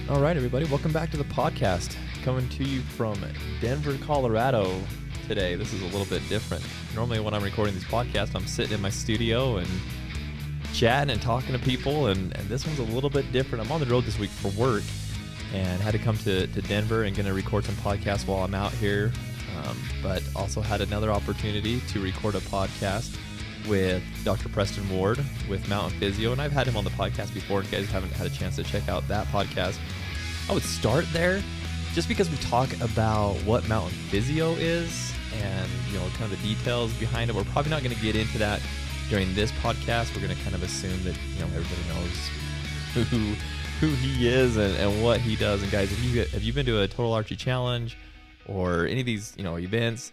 All right, everybody, welcome back to the podcast. Coming to you from Denver, Colorado today. This is a little bit different. Normally when I'm recording these podcasts, I'm sitting in my studio and chatting and talking to people, and this one's a little bit different. I'm on the road this week for work and had to come to Denver and going to record some podcasts while I'm out here, but also had another opportunity to record a podcast with Dr. Preston Ward with Mtn Physio, and I've had him on the podcast before. If you guys haven't had a chance to check out that podcast, I would start there just because we talk about what Mtn Physio is and, kind of the details behind it. We're probably not going to get into that during this podcast. We're going to kind of assume that, everybody knows who he is and what he does. And guys, have you been to a Total Archery Challenge or any of these, events?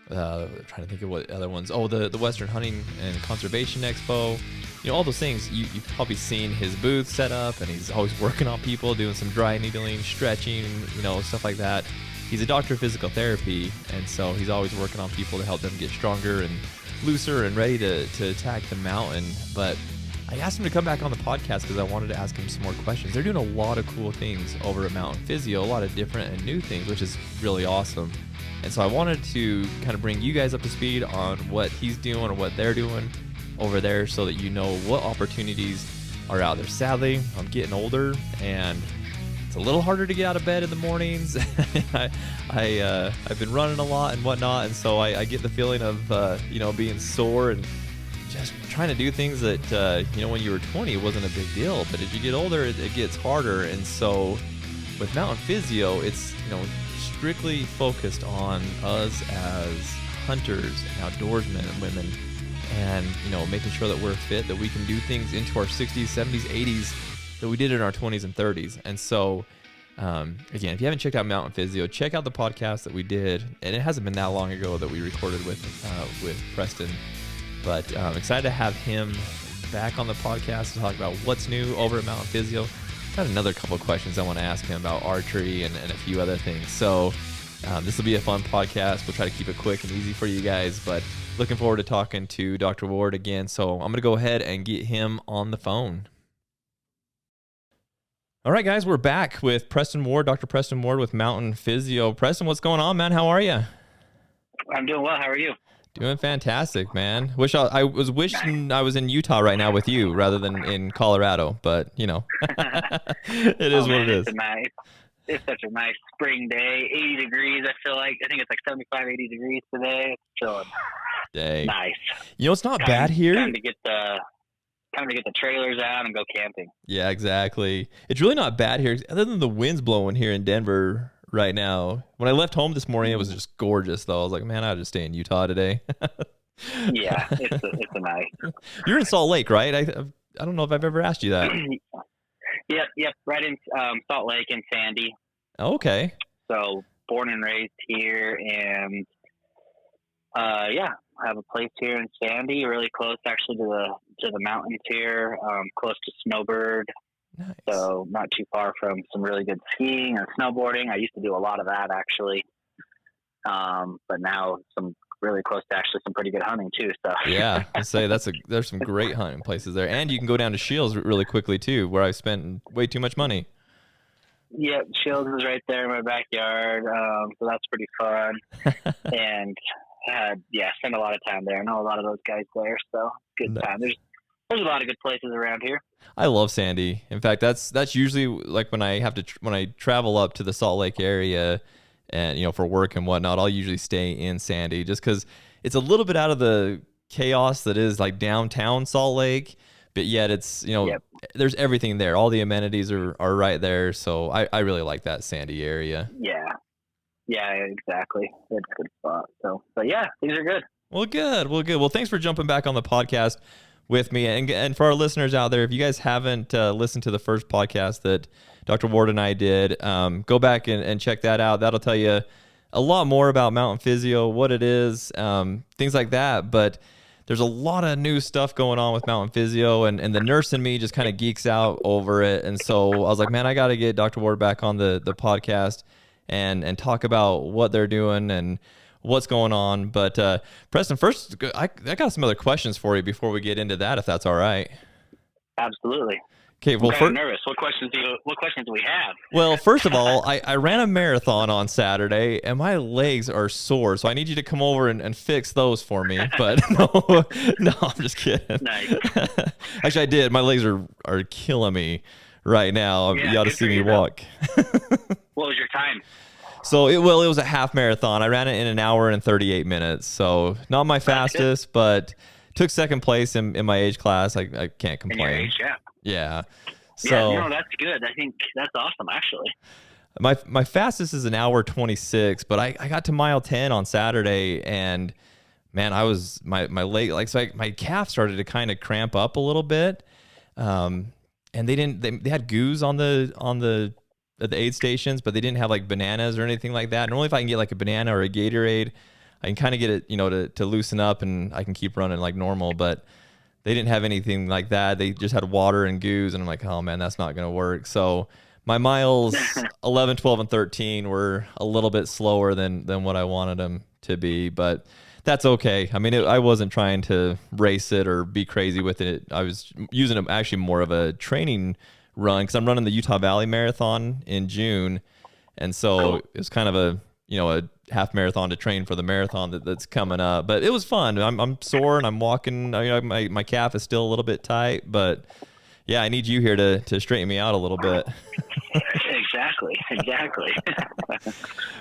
Trying to think of what other ones. Oh, the Western Hunting and Conservation Expo. All those things. You've probably seen his booth set up, and he's always working on people, doing some dry needling, stretching, stuff like that. He's a doctor of physical therapy, and so he's always working on people to help them get stronger and looser and ready to attack the mountain. But I asked him to come back on the podcast because I wanted to ask him some more questions. They're doing a lot of cool things over at Mtn Physio, a lot of different and new things, which is really awesome. And so I wanted to kind of bring you guys up to speed on what he's doing or what they're doing over there so that you know what opportunities are out there. Sadly, I'm getting older and it's a little harder to get out of bed in the mornings. I've been running a lot and whatnot, and so I get the feeling of being sore and just trying to do things that when you were 20 it wasn't a big deal, but as you get older it gets harder. And so with Mtn Physio, it's strictly focused on us as hunters and outdoorsmen and women, and making sure that we're fit, that we can do things into our 60s, 70s, 80s that we did in our 20s and 30s. And so again, if you haven't checked out Mtn Physio, check out the podcast that we did, and it hasn't been that long ago that we recorded with Preston, but I'm excited to have him back on the podcast to talk about what's new over at Mtn Physio. Got another couple of questions I want to ask him about archery and a few other things. So this will be a fun podcast. We'll try to keep it quick and easy for you guys, but looking forward to talking to Dr. Ward again. So I'm going to go ahead and get him on the phone. All right, guys, we're back with Preston Ward, Dr. Preston Ward with Mtn Physio. Preston, what's going on, man? How are you? I'm doing well. How are you? Doing fantastic, man. I was wishing I was in Utah right now with you rather than in Colorado, but it is what it is. It's such a nice spring day, 80 degrees. I think it's like 75, 80 degrees today. It's chilling. Dang. Nice. It's not bad here. Time to get the trailers out and go camping. Yeah, exactly. It's really not bad here, other than the wind's blowing here in Denver right now. When I left home this morning, it was just gorgeous, though. I was like, man, I'll just stay in Utah today. Yeah, it's a nice. You're in Salt Lake, right? I don't know if I've ever asked you that. Yep, right in Salt Lake and Sandy. Okay. So born and raised here, and I have a place here in Sandy, really close actually to the mountains here, close to Snowbird. Nice. So not too far from some really good skiing and snowboarding. I used to do a lot of that actually, but now really close to actually some pretty good hunting too. So yeah, I say there's some great hunting places there, and you can go down to Shields really quickly too, where I've spent way too much money. Yep, Shields is right there in my backyard, so that's pretty fun. And spend a lot of time there. I know a lot of those guys there, so good time. There's a lot of good places around here. I love Sandy. In fact, that's usually like when I travel up to the Salt Lake area and for work and whatnot, I'll usually stay in Sandy just because it's a little bit out of the chaos that is like downtown Salt Lake, but yet it's there's everything there. All the amenities are right there, so I really like that Sandy area. Yeah, exactly. It's a good spot. So, but yeah, things are good. Well, good. Well, thanks for jumping back on the podcast with me. And for our listeners out there, if you guys haven't listened to the first podcast that Dr. Ward and I did, go back and check that out. That'll tell you a lot more about Mtn Physio, what it is, things like that. But there's a lot of new stuff going on with Mtn Physio, and the nurse in me just kind of geeks out over it. And so I was like, man, I got to get Dr. Ward back on the podcast and talk about what they're doing and what's going on. But Preston, first, I got some other questions for you before we get into that, if that's all right. Absolutely. Okay, well, I'm kind of nervous. What questions do we have? Well, first of all, I ran a marathon on Saturday, and my legs are sore, so I need you to come over and fix those for me. But no, I'm just kidding. Nice. Actually, I did. My legs are killing me right now. Yeah, you ought to see me walk. What was your time? So it was a half marathon. I ran it in 1 hour and 38 minutes. So not my fastest, but took second place in my age class. I can't complain. In your age, yeah. Yeah. So yeah, no, that's good. I think that's awesome, actually. My fastest is 1 hour 26, but I got to mile 10 on Saturday, and man, I was my leg, like, so my calf started to kind of cramp up a little bit. And they had goos on the at the aid stations, but they didn't have like bananas or anything like that. Normally if I can get like a banana or a Gatorade, I can kind of get it, to loosen up, and I can keep running like normal, but they didn't have anything like that. They just had water and goos, and I'm like, oh man, that's not going to work. So my miles 11, 12, and 13 were a little bit slower than what I wanted them to be, but that's okay. I mean, I wasn't trying to race it or be crazy with it. I was using it actually more of a training run, because I'm running the Utah Valley Marathon in June, and so it was kind of a half marathon to train for the marathon that's coming up. But it was fun. I'm sore and I'm walking. My calf is still a little bit tight, but yeah, I need you here to straighten me out a little bit. Exactly.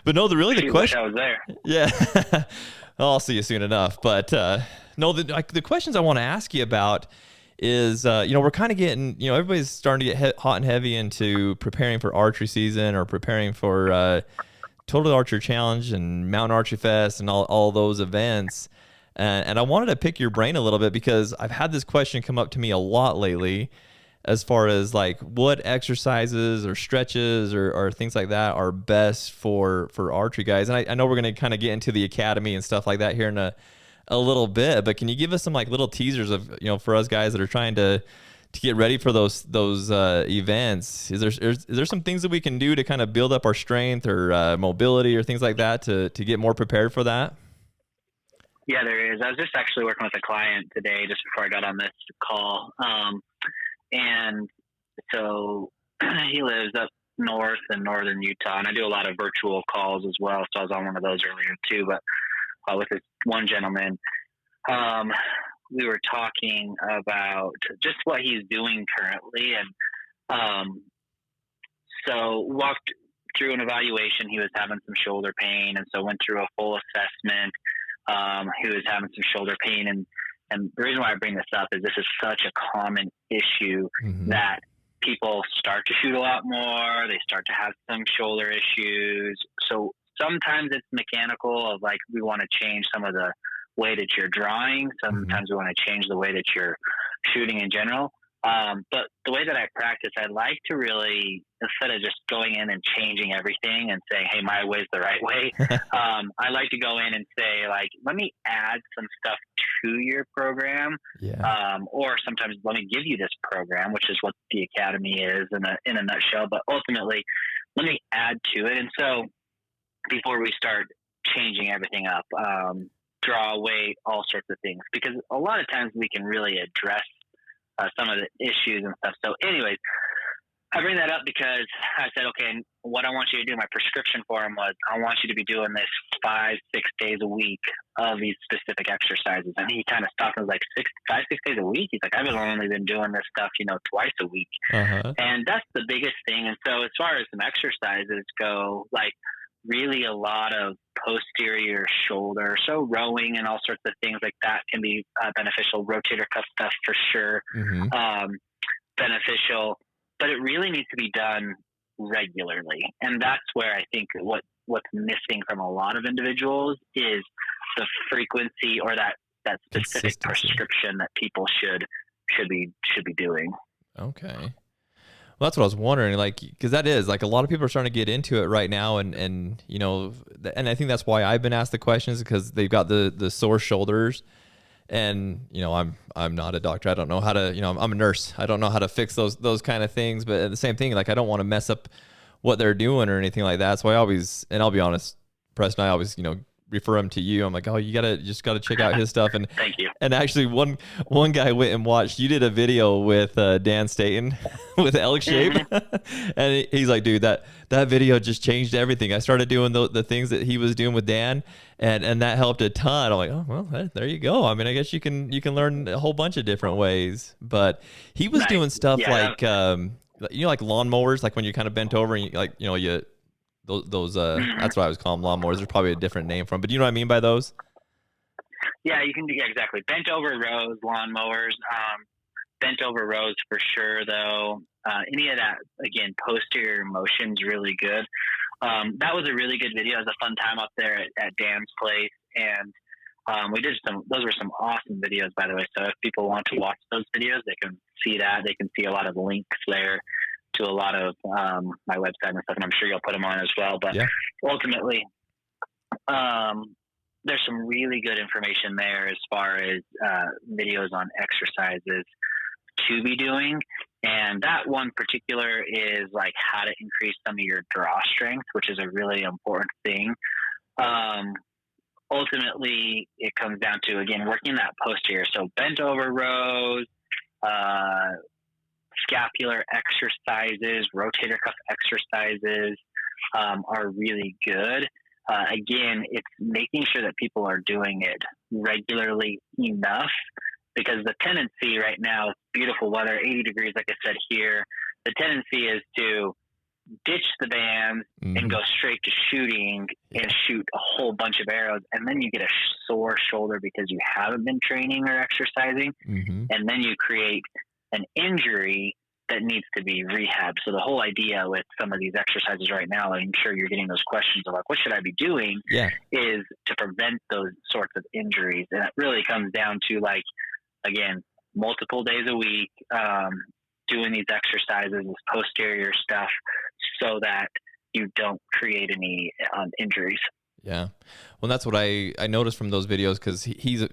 But no, the question. I was there. Yeah. I'll see you soon enough. But no, the questions I want to ask you about is, we're kind of getting, everybody's starting to get hot and heavy into preparing for archery season, or preparing for Total Archer Challenge and Mountain Archery Fest and all those events. And I wanted to pick your brain a little bit, because I've had this question come up to me a lot lately, as far as like what exercises or stretches or things like that are best for archery guys. And I know we're going to kind of get into the academy and stuff like that here in a little bit, but can you give us some like little teasers of, for us guys that are trying to get ready for those events? Is there some things that we can do to kind of build up our strength or mobility or things like that to get more prepared for that? Yeah, there is. I was just actually working with a client today just before I got on this call. And so he lives up north in northern Utah, and I do a lot of virtual calls as well. So I was on one of those earlier too, but with this one gentleman, we were talking about just what he's doing currently. And so walked through an evaluation. He was having some shoulder pain, and so went through a full assessment. He was having some shoulder pain, and the reason why I bring this up is this is such a common issue that people start to shoot a lot more. They start to have some shoulder issues. So sometimes it's mechanical, of like, we want to change some of the way that you're drawing. Sometimes we want to change the way that you're shooting in general. But the way that I practice, I like to really, instead of just going in and changing everything and saying, hey, my way's the right way, I like to go in and say, like, let me add some stuff to your program. Yeah. Or sometimes let me give you this program, which is what the academy is in a nutshell. But ultimately, let me add to it. And so before we start changing everything up, draw weight, all sorts of things, because a lot of times we can really address some of the issues and stuff. So anyways, I bring that up because I said, okay, what I want you to do, my prescription for him was, I want you to be doing this 5-6 days a week of these specific exercises. And he kind of stopped and was like, 5-6 days a week? He's like, I've only been doing this stuff, twice a week. And that's the biggest thing. And so as far as some exercises go, like, really a lot of posterior shoulder, so rowing and all sorts of things like that can be beneficial. Rotator cuff stuff for sure, beneficial, but it really needs to be done regularly. And that's where I think what's missing from a lot of individuals is the frequency, or that specific prescription that people should be doing. Okay. Well, that's what I was wondering, like, because that is like a lot of people are starting to get into it right now, and and I think that's why I've been asked the questions, because they've got the sore shoulders, and I'm not a doctor. I don't know how to, I'm a nurse. I don't know how to fix those kind of things, but the same thing, like, I don't want to mess up what they're doing or anything like that. So I always, and I'll be honest, Preston, I always refer him to you. I'm like, oh, you just gotta check out his stuff. And Thank you. And actually, one guy went and watched. You did a video with Dan Staten with Elk Shape, and he's like, dude, that video just changed everything. I started doing the things that he was doing with Dan, and that helped a ton. I'm like, oh well, there you go. I mean, I guess you can learn a whole bunch of different ways. But he was doing stuff like like lawnmowers, like when you kind of bent over and you those that's what I was calling lawnmowers. There's probably a different name for them, but do you know what I mean by those? Yeah, you can do exactly. Bent over rows, lawnmowers, bent over rows for sure though. Any of that, again, posterior motion's really good. That was a really good video. It was a fun time up there at Dan's place, and we did those were some awesome videos, by the way. So if people want to watch those videos, they can see that. They can see a lot of links there to a lot of my website and stuff, and I'm sure you'll put them on as well. But ultimately, there's some really good information there as far as videos on exercises to be doing. And that one particular is like how to increase some of your draw strength, which is a really important thing. Ultimately, it comes down to, again, working that posterior. So bent over rows, scapular exercises, rotator cuff exercises are really good. Again, it's making sure that people are doing it regularly enough, because the tendency right now, it's beautiful weather, 80 degrees, like I said here, the tendency is to ditch the bands and go straight to shooting and shoot a whole bunch of arrows. And then you get a sore shoulder because you haven't been training or exercising. And then you create an injury that needs to be rehabbed. So the whole idea with some of these exercises right now, I'm sure you're getting those questions of like, what should I be doing? Is to prevent those sorts of injuries. And it really comes down to, like, again, multiple days a week, doing these exercises, this posterior stuff, so that you don't create any injuries. Yeah. Well, that's what I noticed from those videos, because he's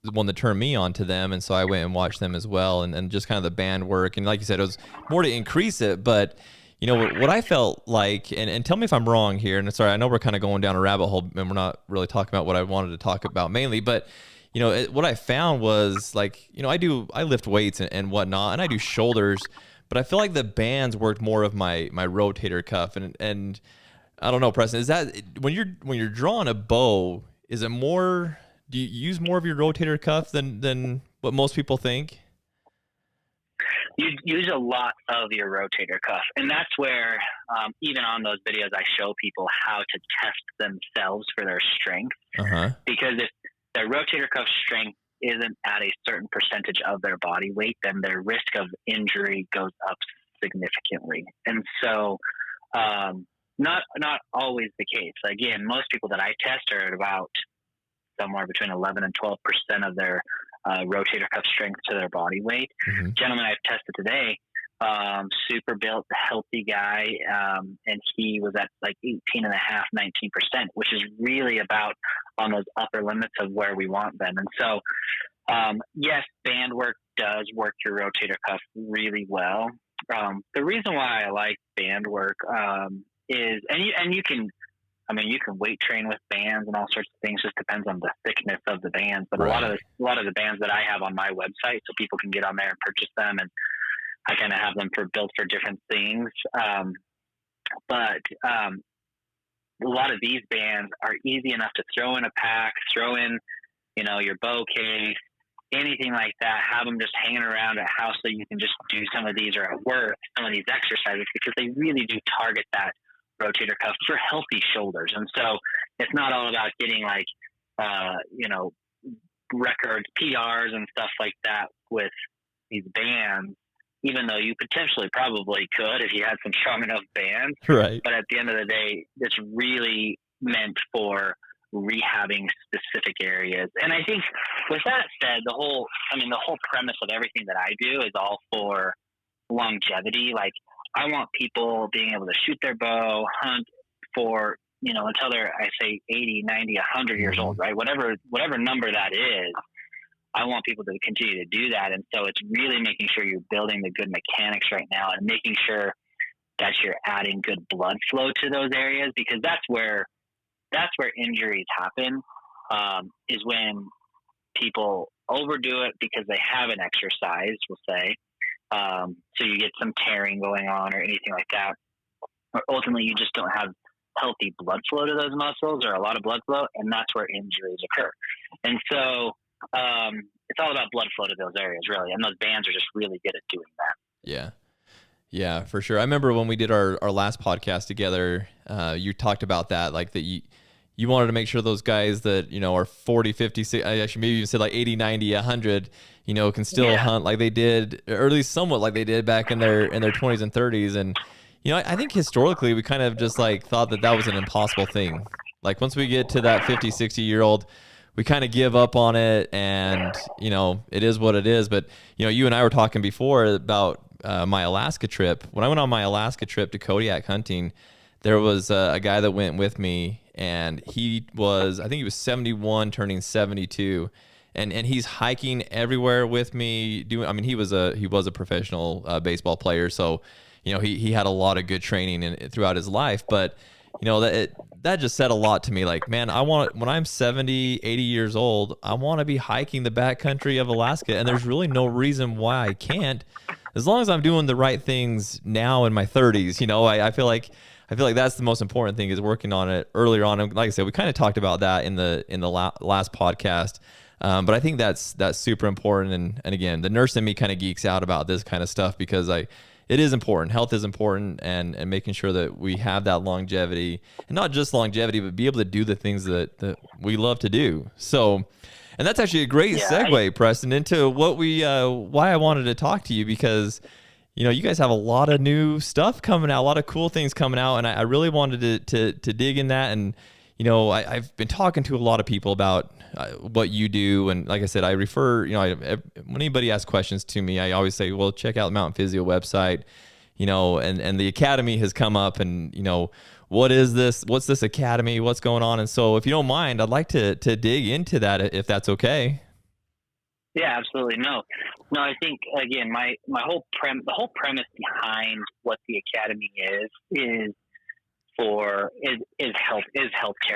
the one that turned me on to them, and so I went and watched them as well, and just kind of the band work, and like you said, it was more to increase it. But you know what I felt like, and tell me if I'm wrong here, and sorry, I know we're kind of going down a rabbit hole and we're not really talking about what I wanted to talk about mainly, but what I found was, like, I lift weights and whatnot, and I do shoulders, but I feel like the bands worked more of my rotator cuff, and I don't know, Preston, is that when you're drawing a bow, is it more? Do you use more of your rotator cuff than what most people think? You use a lot of your rotator cuff, and that's where even on those videos I show people how to test themselves for their strength. Because if their rotator cuff strength isn't at a certain percentage of their body weight, then their risk of injury goes up significantly. And so not always the case. Again, most people that I test are at about somewhere between 11 and 12% of their rotator cuff strength to their body weight. Gentleman I've tested today, super built, healthy guy, and he was at like 18.5, 19%, which is really about on those upper limits of where we want them. And so, yes, band work does work your rotator cuff really well. The reason why I like band work is, and you can weight train with bands and all sorts of things. Just depends on the thickness of the bands. But a lot of the bands that I have on my website, so people can get on there and purchase them, and I kind of have them built for different things. But a lot of these bands are easy enough to throw in a pack, throw in, your bow case, anything like that. Have them just hanging around at house so you can just do some of these, or at work, some of these exercises, because they really do target that rotator cuff for healthy shoulders. And so it's not all about getting like, records, PRs and stuff like that with these bands, even though you potentially probably could if you had some strong enough bands. But at the end of the day, it's really meant for rehabbing specific areas. And I think with that said, the whole premise of everything that I do is all for longevity. Like, I want people being able to shoot their bow, hunt for, until they're, I say 80, 90, 100 years old, right? Whatever number that is, I want people to continue to do that. And so it's really making sure you're building the good mechanics right now, and making sure that you're adding good blood flow to those areas, because that's where that's where injuries happen, is when people overdo it because they haven't exercised, we'll say. So you get some tearing going on or anything like that. Or ultimately, you just don't have healthy blood flow to those muscles or a lot of blood flow, and that's where injuries occur. And so it's all about blood flow to those areas, really. And those bands are just really good at doing that. Yeah. Yeah, for sure. I remember when we did our last podcast together, you talked about that, like that you wanted to make sure those guys that, are 40, 50, 60, I actually maybe even said like 80, 90, 100, can still hunt like they did, or at least somewhat like they did back in their 20s and 30s. And, I think historically we kind of just like thought that was an impossible thing. Like once we get to that 50, 60-year-old, we kind of give up on it, and, it is what it is. But, you and I were talking before about my Alaska trip. When I went on my Alaska trip to Kodiak hunting, there was a guy that went with me, and I think he was 71 turning 72, and he's hiking everywhere with me. He was a professional baseball player, so he had a lot of good training throughout his life. But that just said a lot to me. Like, man, when I'm 70, 80 years old, I want to be hiking the backcountry of Alaska, and there's really no reason why I can't, as long as I'm doing the right things now in my 30s. I feel like that's the most important thing, is working on it earlier on. And like I said, we kind of talked about that in the last podcast. But I think that's super important. And again, the nurse in me kind of geeks out about this kind of stuff, because it is important. Health is important, and making sure that we have that longevity, and not just longevity, but be able to do the things that we love to do. So, and that's actually a great segue, Preston, into why I wanted to talk to you, because you guys have a lot of new stuff coming out, a lot of cool things coming out, and I really wanted to dig in that. And I've been talking to a lot of people about what you do, and like I said, I refer, when anybody asks questions to me, I always say, well, check out the Mtn Physio website, and the academy has come up, and what is this? What's this academy? What's going on? And so, if you don't mind, I'd like to dig into that, if that's okay. Yeah, absolutely. No, I think, again, the whole premise behind what the academy is healthcare.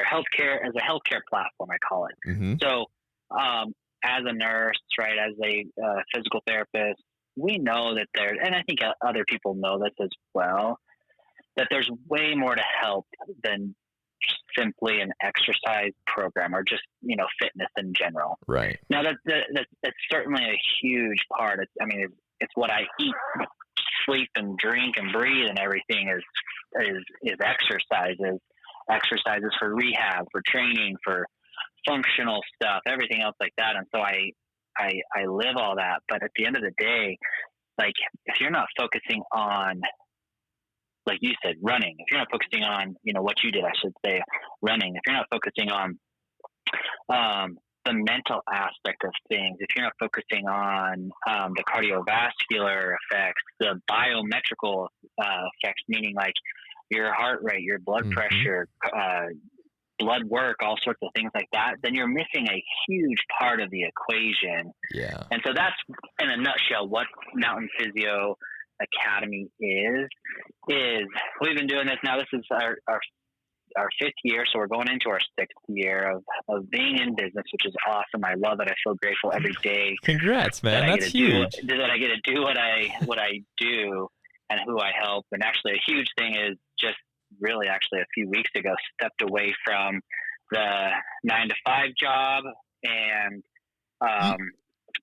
Healthcare as a healthcare platform, I call it. Mm-hmm. So, as a nurse, right, as a physical therapist, we know that and I think other people know this as well, that there's way more to health than simply an exercise program or just fitness in general. Right. Now that's certainly a huge part. It's what I eat, sleep, and drink and breathe, and everything is exercises for rehab, for training, for functional stuff, everything else like that. And so I live all that. But at the end of the day, like, if you're not focusing on, like you said, running, if you're not focusing on, what you did, I should say, running, if you're not focusing on the mental aspect of things, if you're not focusing on the cardiovascular effects, the biometrical effects, meaning like your heart rate, your blood pressure, blood work, all sorts of things like that, then you're missing a huge part of the equation. Yeah. And so that's, in a nutshell, what Mtn Physio Academy is we've been doing this now. This is our fifth year, so we're going into our sixth year of being in business, which is awesome. I love it. I feel grateful every day. Congrats, man. That's huge. That I get to do what I do and who I help. And actually, a huge thing is just really actually a few weeks ago stepped away from the 9-to-5 job and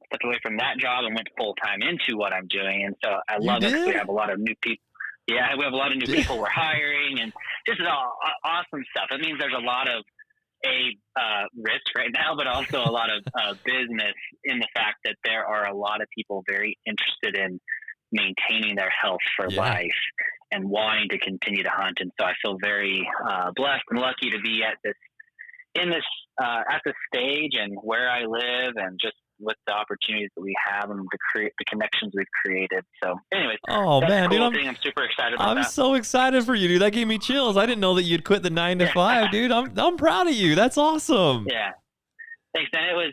stepped away from that job and went full time into what I'm doing. And so I love it. We have a lot of new people. Yeah, we have a lot of new people we're hiring, and this is all awesome stuff. It means there's a lot of risk right now, but also a lot of business in the fact that there are a lot of people very interested in maintaining their health for life and wanting to continue to hunt. And so I feel very blessed and lucky to be at this stage and where I live, and just with the opportunities that we have and the connections we've created. So anyways, man, cool, dude, I'm super excited about that. I'm so excited for you, dude. That gave me chills. I didn't know that you'd quit the 9-to-5, dude. I'm proud of you. That's awesome. Yeah. Thanks, man. It was,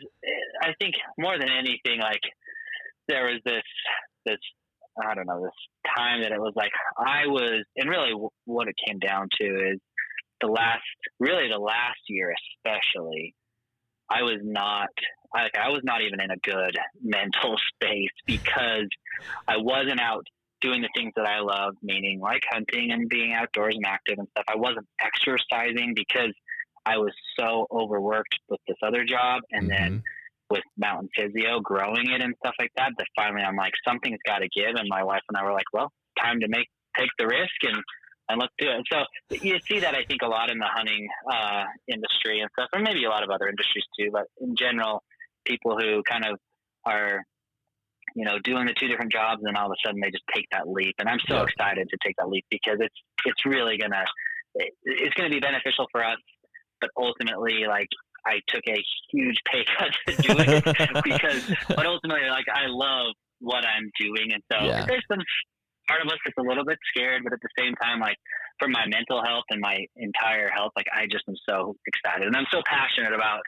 I think, more than anything, like, there was this I don't know, this time that it was like and really what it came down to is the last year especially, I was not even in a good mental space because I wasn't out doing the things that I love, meaning like hunting and being outdoors and active and stuff. I wasn't exercising because I was so overworked with this other job and then with Mtn Physio, growing it and stuff like that, that finally I'm like, something's got to give. And my wife and I were like, well, time to take the risk and let's do it. And so you see that, I think, a lot in the hunting industry and stuff, and maybe a lot of other industries too. But in general, people who kind of are, doing the two different jobs, and all of a sudden they just take that leap. And I'm so excited to take that leap because it's really gonna be beneficial for us. But ultimately, like, I took a huge pay cut to do it but ultimately, like, I love what I'm doing. And so there's some part of us that's a little bit scared, but at the same time, like, for my mental health and my entire health, like, I just am so excited and I'm so passionate about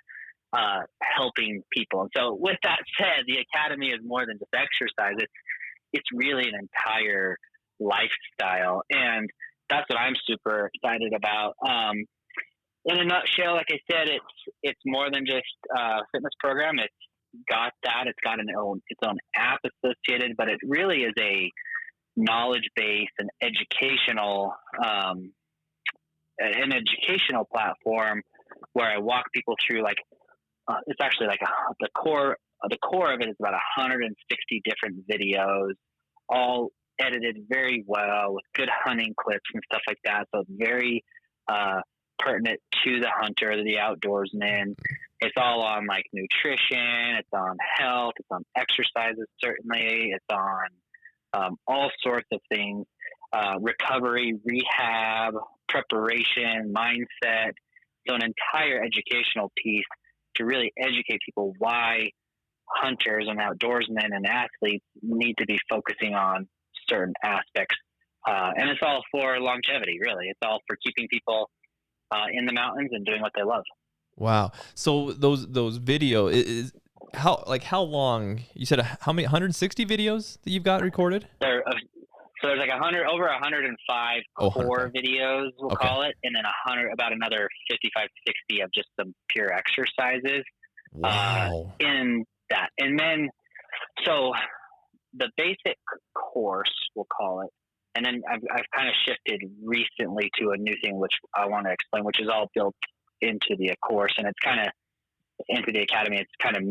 helping people. And so with that said, the Academy is more than just exercise. It's really an entire lifestyle. And that's what I'm super excited about. In a nutshell, like I said, it's more than just a fitness program. It's got its own app associated, but it really is a knowledge base and educational platform where I walk people through, like, it's actually like the core of it is about 160 different videos, all edited very well with good hunting clips and stuff like that. So it's very pertinent to the hunter, the outdoorsman. It's all on, like, nutrition, it's on health, it's on exercises, certainly, it's on all sorts of things, recovery, rehab, preparation, mindset. So an entire educational piece to really educate people why hunters and outdoorsmen and athletes need to be focusing on certain aspects. And it's all for longevity, really. It's all for keeping people in the mountains and doing what they love. Wow. So those video is how long? You said how many? 160 videos that you've got recorded? So there's like over 105 core videos, we'll call it, and then about another 55 to 60 of just some pure exercises. Wow. In that, and then so the basic course, we'll call it, and then I've kind of shifted recently to a new thing which I want to explain, which is all built into the course, and it's kind of into the Academy. It's kind of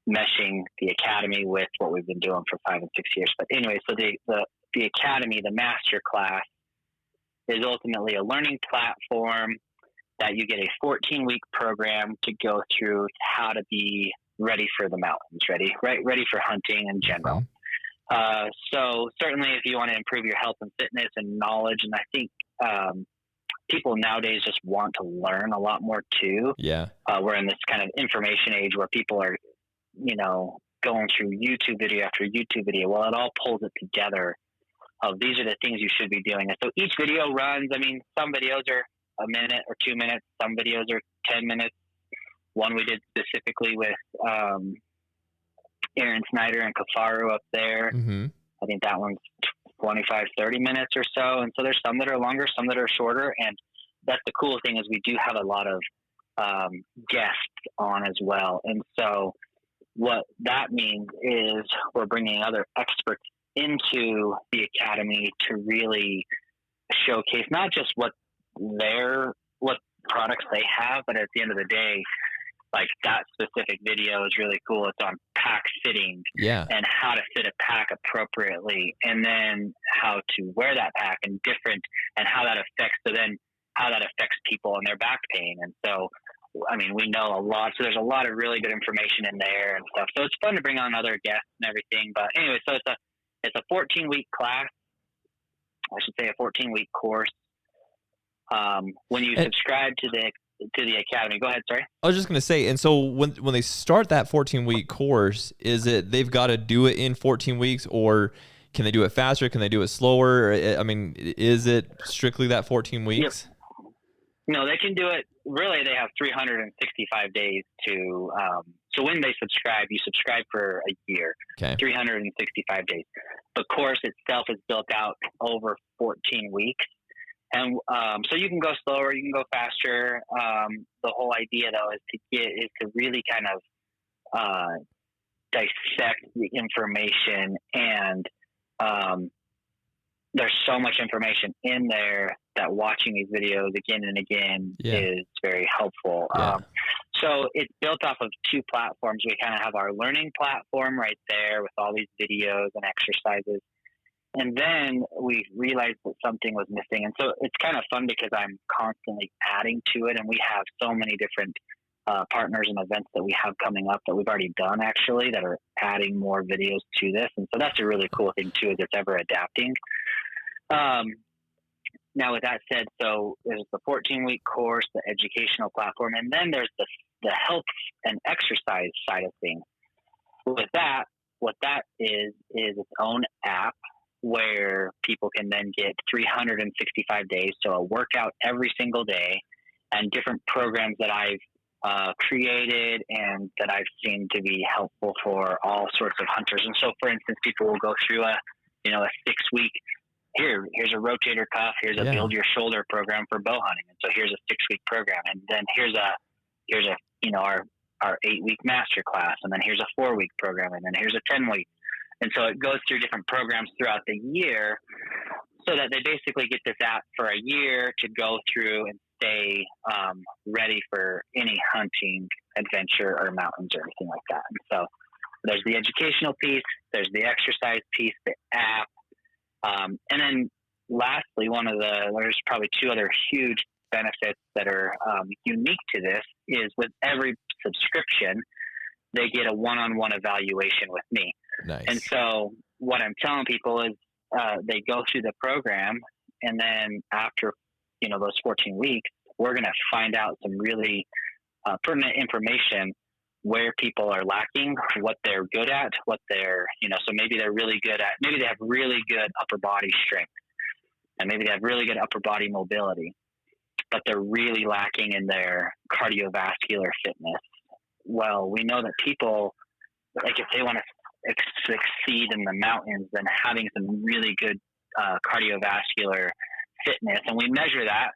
meshing the Academy with what we've been doing for 5 and 6 years. But anyway, so the Academy, the master class, is ultimately a learning platform that you get a 14-week program to go through how to be ready for the mountains, ready for hunting in general. So certainly if you want to improve your health and fitness and knowledge, and I think people nowadays just want to learn a lot more too. We're in this kind of information age where people are, going through YouTube video after YouTube video. Well, it all pulls it together of these are the things you should be doing. And so each video runs, some videos are a minute or 2 minutes. Some videos are 10 minutes. One we did specifically with Aaron Snyder and Kafaru up there. I think that one's 25, 30 minutes or so. And so there's some that are longer, some that are shorter. And that's the cool thing is we do have a lot of guests on as well. And so what that means is we're bringing other experts into the Academy to really showcase not just what products they have, but at the end of the day, like that specific video is really cool. It's on pack fitting and how to fit a pack appropriately, and then how to wear that pack and how that affects people and their back pain. And so, we know a lot. So there's a lot of really good information in there and stuff. So it's fun to bring on other guests and everything. But anyway, so it's a 14-week class. I should say a 14-week course. When you subscribe to the Academy, go ahead. Sorry. I was just going to say, and so when they start that 14-week course, is it they've got to do it in 14 weeks, or can they do it faster? Can they do it slower? Is it strictly that 14 weeks? Yep. No, they can do it. Really, they have 365 days to. So when they subscribe, you subscribe for a year. 365 days. The course itself is built out over 14 weeks. And so you can go slower, you can go faster. The whole idea though is to really kind of dissect the information, and there's so much information in there that watching these videos again and again is very helpful. So it's built off of two platforms. We kind of have our learning platform right there with all these videos and exercises. And then we realized that something was missing. And so it's kind of fun because I'm constantly adding to it. And we have so many different partners and events that we have coming up that we've already done actually that are adding more videos to this. And so that's a really cool thing too, is it's ever adapting. Now with that said, so there's the 14-week course, the educational platform, and then there's the health and exercise side of things. With that, what that is its own app where people can then get 365 days, so a workout every single day, and different programs that I've created and that I've seen to be helpful for all sorts of hunters. And so, for instance, people will go through a 6-week, here's a rotator cuff, here's a build your shoulder program for bow hunting. And so here's a 6-week program. And then here's our 8-week master class. And then here's a 4-week program. And then here's a 10-week. And so it goes through different programs throughout the year so that they basically get this app for a year to go through and stay ready for any hunting adventure or mountains or anything like that. And so there's the educational piece, there's the exercise piece, the app. And then lastly, there's probably two other huge benefits that are unique to this is with every subscription, they get a one-on-one evaluation with me. Nice. And so what I'm telling people is they go through the program, and then after, those 14 weeks, we're going to find out some really pertinent information where people are lacking, what they're good at, so maybe they're really good at, maybe they have really good upper body strength, and maybe they have really good upper body mobility, but they're really lacking in their cardiovascular fitness. Well, we know that people, like if they want to succeed in the mountains, then having some really good cardiovascular fitness, and we measure that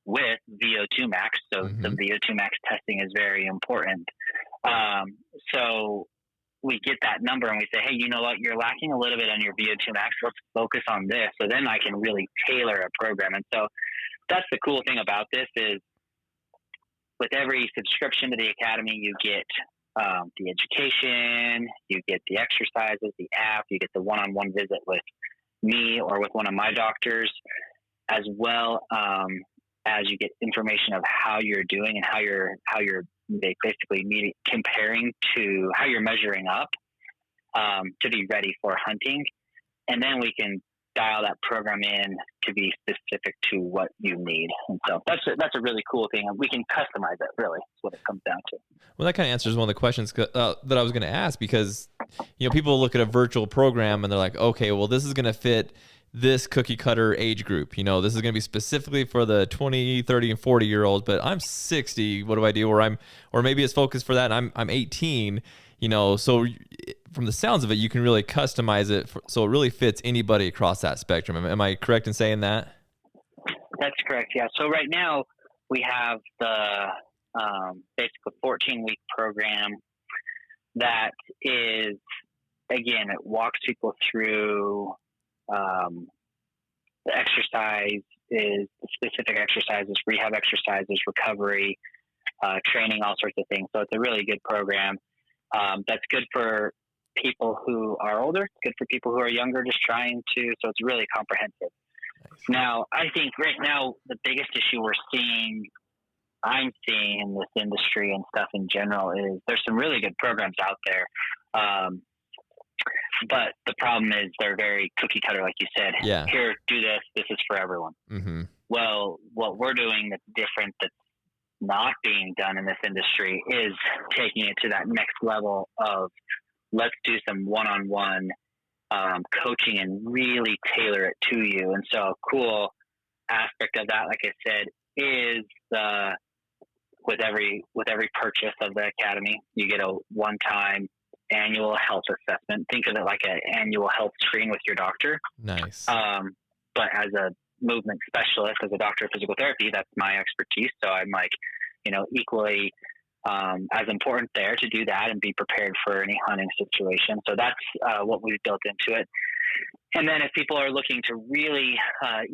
with VO2 max. So the VO2 max testing is very important. So we get that number and we say, hey, you know what? You're lacking a little bit on your VO2 max. Let's focus on this. So then I can really tailor a program. And so that's the cool thing about this is with every subscription to the Academy, you get the education, you get the exercises, the app, you get the one-on-one visit with me or with one of my doctors, as well as you get information of how you're doing and how you're basically comparing to how you're measuring up to be ready for hunting. And then we can dial that program in to be specific to what you need. And so that's a really cool thing. And we can customize it, really. That's what it comes down to. Well, that kind of answers one of the questions that I was going to ask, because, people look at a virtual program and they're like, okay, well, this is going to fit this cookie cutter age group. This is going to be specifically for the 20, 30, and 40 year olds, but I'm 60. What do I do? Or maybe it's focused for that and I'm 18, so from the sounds of it, you can really customize it so it really fits anybody across that spectrum. Am I correct in saying that? That's correct. Yeah. So right now we have the basically 14-week program that is, again, it walks people through the exercise, is the specific exercises, rehab exercises, recovery, training, all sorts of things. So it's a really good program. That's good for people who are older. It's good for people who are younger, just trying to. So it's really comprehensive. Nice. Now, I think right now the biggest issue I'm seeing in this industry and stuff in general is there's some really good programs out there. But the problem is they're very cookie cutter, like you said. Yeah. Here, do this. This is for everyone. Mm-hmm. Well, what we're doing that's different, that's not being done in this industry, is taking it to that next level of let's do some one-on-one coaching and really tailor it to you. And so a cool aspect of that, like I said, is with every purchase of the Academy, you get a one-time annual health assessment. Think of it like an annual health screen with your doctor. Nice. But as a movement specialist as a doctor of physical therapy. That's my expertise. So I'm like, equally as important there to do that and be prepared for any hunting situation. So that's what we've built into it. And then if people are looking to really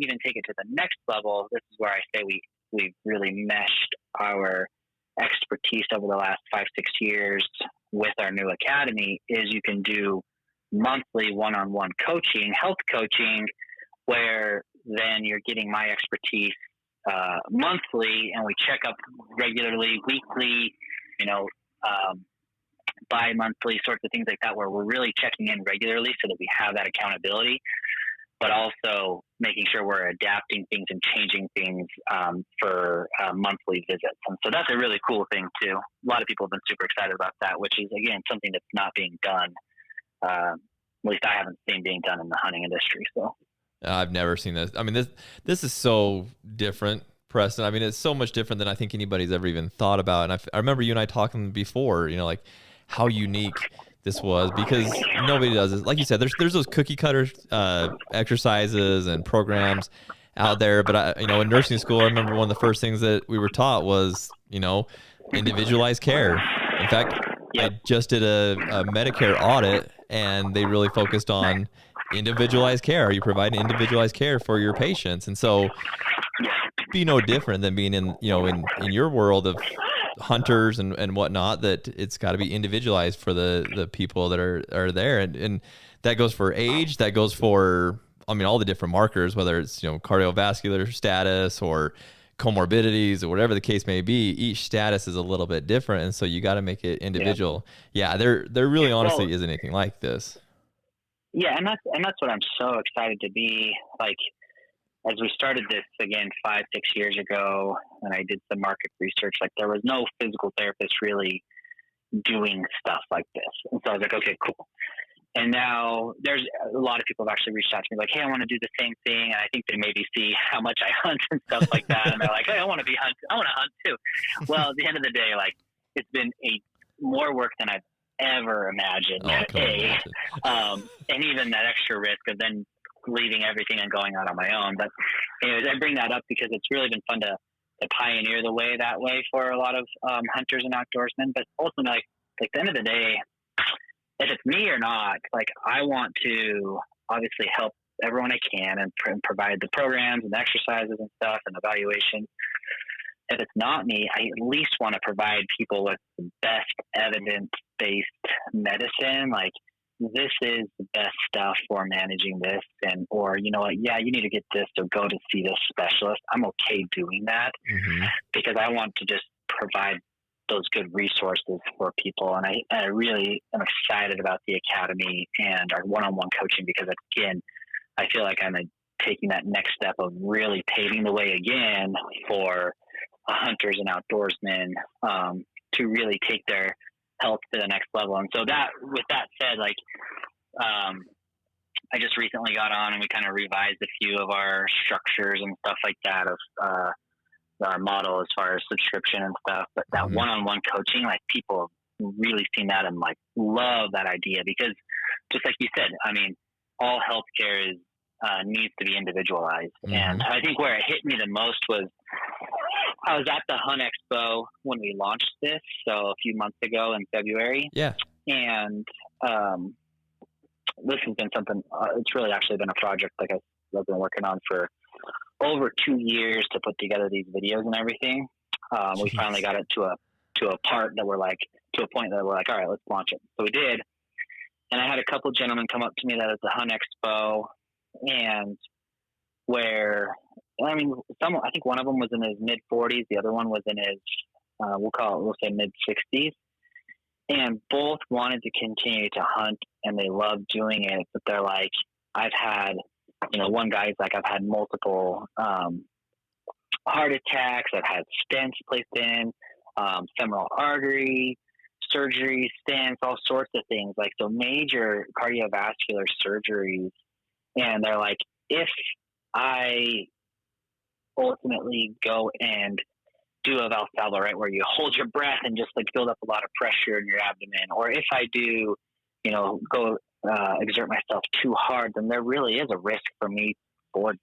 even take it to the next level, this is where I say we've really meshed our expertise over the last 5-6 years with our new academy. Is you can do monthly one-on-one coaching, health coaching, where then you're getting my expertise monthly, and we check up regularly, weekly, bi-monthly sorts of things like that, where we're really checking in regularly so that we have that accountability, but also making sure we're adapting things and changing things for monthly visits. And so that's a really cool thing too. A lot of people have been super excited about that, which is, again, something that's not being done. At least I haven't seen being done in the hunting industry. So I've never seen this. I mean, this is so different, Preston. I mean, it's so much different than I think anybody's ever even thought about. And I remember you and I talking before, like how unique this was, because nobody does this. Like you said, there's those cookie cutter exercises and programs out there. But in nursing school, I remember one of the first things that we were taught was, individualized care. In fact, I just did a Medicare audit, and they really focused on individualized care. Are you providing individualized care for your patients? And so be no different than being in your world of hunters and whatnot, that it's got to be individualized for the people that are there. And that goes for age, that goes for, all the different markers, whether it's, cardiovascular status or comorbidities or whatever the case may be. Each status is a little bit different. And so you got to make it individual. Yeah. There really honestly isn't anything like this. Yeah, and that's what I'm so excited to be. Like, as we started this again 5-6 years ago, and I did some market research, like there was no physical therapist really doing stuff like this. And so I was like, okay, cool. And now there's a lot of people have actually reached out to me like, hey, I want to do the same thing. And I think they maybe see how much I hunt and stuff like that. And they're like, hey, I want to hunt too. Well, at the end of the day, like, it's been more work than I've ever imagined. And even that extra risk of then leaving everything and going out on my own. But anyways, I bring that up because it's really been fun to pioneer the way that way for a lot of hunters and outdoorsmen. But ultimately, like, at the end of the day, if it's me or not, like, I want to obviously help everyone I can and provide the programs and the exercises and stuff and evaluation. If it's not me, I at least want to provide people with the best evidence-based medicine. Like, this is the best stuff for managing this, or you know what? Yeah, you need to get this, so go to see this specialist. I'm okay doing that because I want to just provide those good resources for people. And I really am excited about the academy and our one-on-one coaching because, again, I feel like I'm taking that next step of really paving the way again for hunters and outdoorsmen to really take their health to the next level. And so that, with that said, like, I just recently got on and we kind of revised a few of our structures and stuff like that of our model as far as subscription and stuff. But that one-on-one coaching, like, people have really seen that and like love that idea because, just like you said, I mean, all healthcare is needs to be individualized. And I think where it hit me the most was I was at the Hunt Expo when we launched this, so a few months ago in February. Yeah. And this has been something, it's really actually been a project like I've been working on for over 2 years to put together these videos and everything. We finally got it to a part that we're like, to a point that we're like, all right, let's launch it. So we did. And I had a couple gentlemen come up to me that at the Hunt Expo, and where, I mean, I think one of them was in his mid-40s, the other one was in his, we'll say mid-60s, and both wanted to continue to hunt, and they loved doing it, but they're like, I've had, one guy's like, I've had multiple heart attacks, I've had stents placed in, femoral artery surgery, stents, all sorts of things, like, so major cardiovascular surgeries. And they're like, if I ultimately go and do a Valsalva, right, where you hold your breath and just like build up a lot of pressure in your abdomen, or if I do, go exert myself too hard, then there really is a risk for me for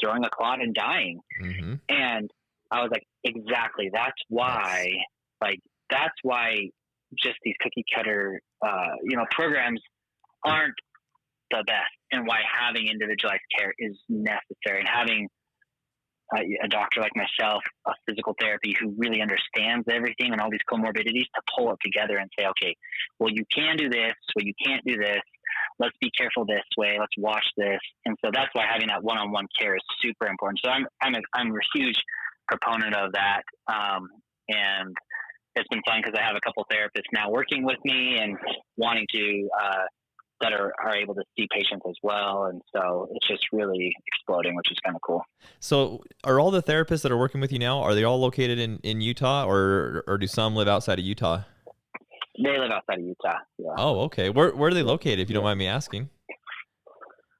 throwing a clot and dying. Mm-hmm. And I was like, exactly. That's why, that's why just these cookie cutter, programs aren't the best, and why having individualized care is necessary, and having a doctor like myself, a physical therapy who really understands everything and all these comorbidities, to pull it together and say, okay, well, you can do this, well, you can't do this. Let's be careful this way. Let's watch this. And so that's why having that one-on-one care is super important. So I'm a huge proponent of that. And it's been fun because I have a couple therapists now working with me and wanting to, that are able to see patients as well. And so it's just really exploding, which is kind of cool. So are all the therapists that are working with you now, are they all located in Utah, or do some live outside of Utah? They live outside of Utah. Yeah. Oh, okay. Where are they located, if you don't mind me asking?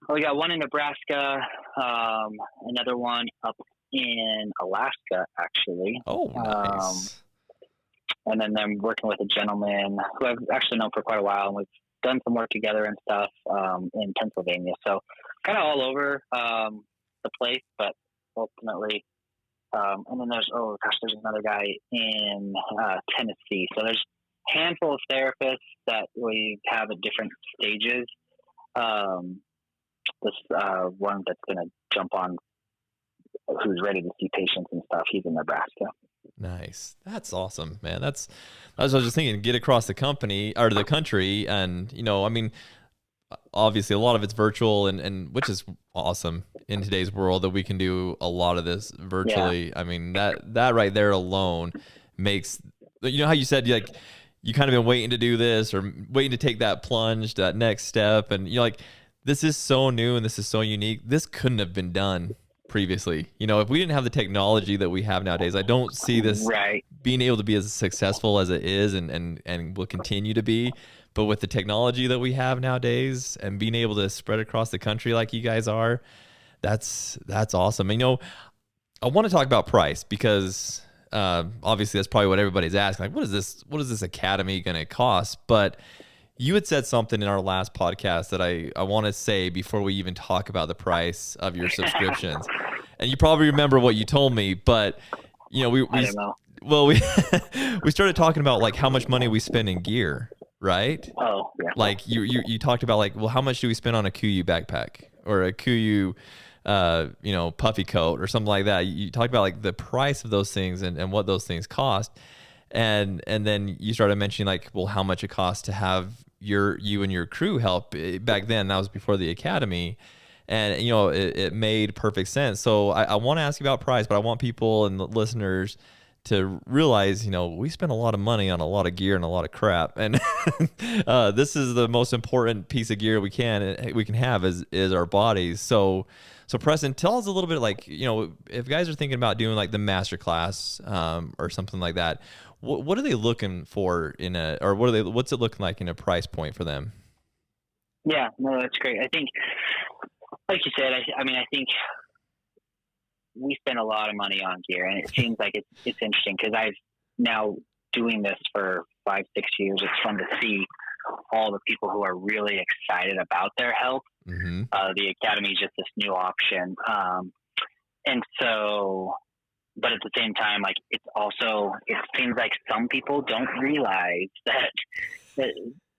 Well, we got one in Nebraska, another one up in Alaska, actually. Oh, nice. And then I'm working with a gentleman who I've actually known for quite a while, and we've done some work together and stuff in Pennsylvania. So kind of all over the place, but ultimately, and then there's another guy in Tennessee. So there's a handful of therapists that we have at different stages. This one that's going to jump on, who's ready to see patients and stuff, he's in Nebraska. Nice. That's awesome, man. That's what I was just thinking, get across the company or the country. And, I mean, obviously a lot of it's virtual, and which is awesome in today's world that we can do a lot of this virtually. Yeah. I mean, that right there alone makes, how you said, you kind of been waiting to do this or waiting to take that plunge, that next step. And this is so new and this is so unique. This couldn't have been done previously. If we didn't have the technology that we have nowadays, I don't see this being able to be as successful as it is and will continue to be. But with the technology that we have nowadays and being able to spread across the country like you guys are, that's awesome. I want to talk about price because obviously that's probably what everybody's asking. Like, what is this academy going to cost? But you had said something in our last podcast that I want to say before we even talk about the price of your subscriptions. And you probably remember what you told me, but we I don't know. Well, we started talking about like how much money we spend in gear, right? Oh, yeah. Like you talked about like, well, how much do we spend on a KUIU backpack or a KUIU puffy coat or something like that. You talked about like the price of those things and what those things cost. And then you started mentioning like, well, how much it costs to have you and your crew help. Back then, that was before the academy, and it made perfect sense. So I want to ask you about price, but I want people and the listeners to realize, we spend a lot of money on a lot of gear and a lot of crap, and this is the most important piece of gear we can have is our bodies. So Preston, tell us a little bit, like, if guys are thinking about doing like the master class or something like that, what are they looking for what's it looking like in a price point for them? Yeah, no, that's great. I think, like you said, I think we spend a lot of money on gear, and it seems like it's interesting because I've now doing this for 5-6 years. It's fun to see all the people who are really excited about their health. Mm-hmm. The academy is just this new option. And so, but at the same time, like it seems like some people don't realize that they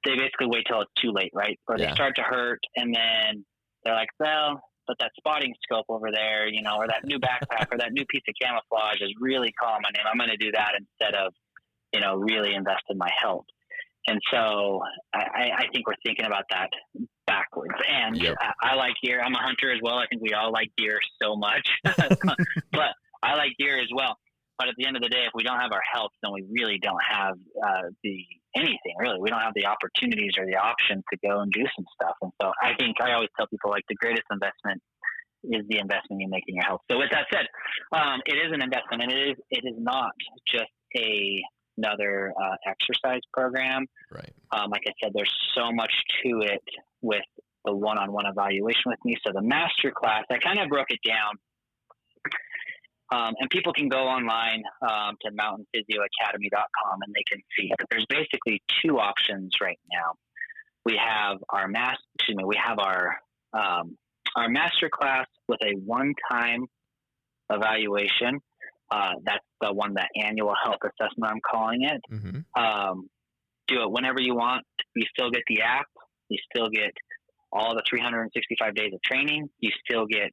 basically wait till it's too late, right? Or they start to hurt, and then they're like, well, but that spotting scope over there, or that new backpack or that new piece of camouflage is really common, and I'm going to do that instead of, really invest in my health. And so I think we're thinking about that backwards. And I like gear. I'm a hunter as well. I think we all like gear so much, but I like gear as well. But at the end of the day, if we don't have our health, then we really don't have anything, really. We don't have the opportunities or the options to go and do some stuff. And so I think I always tell people, like, the greatest investment is the investment you make in your health. So with that said, it is an investment, and it is not just another exercise program. Right. Like I said, there's so much to it with the one-on-one evaluation with me. So the master class, I kind of broke it down. And people can go online to MtnPhysioAcademy.com and they can see that there's basically two options right now. We have our our master class with a one-time evaluation. That's the one, that annual health assessment, I'm calling it. Mm-hmm. Do it whenever you want. You still get the app. You still get all the 365 days of training. You still get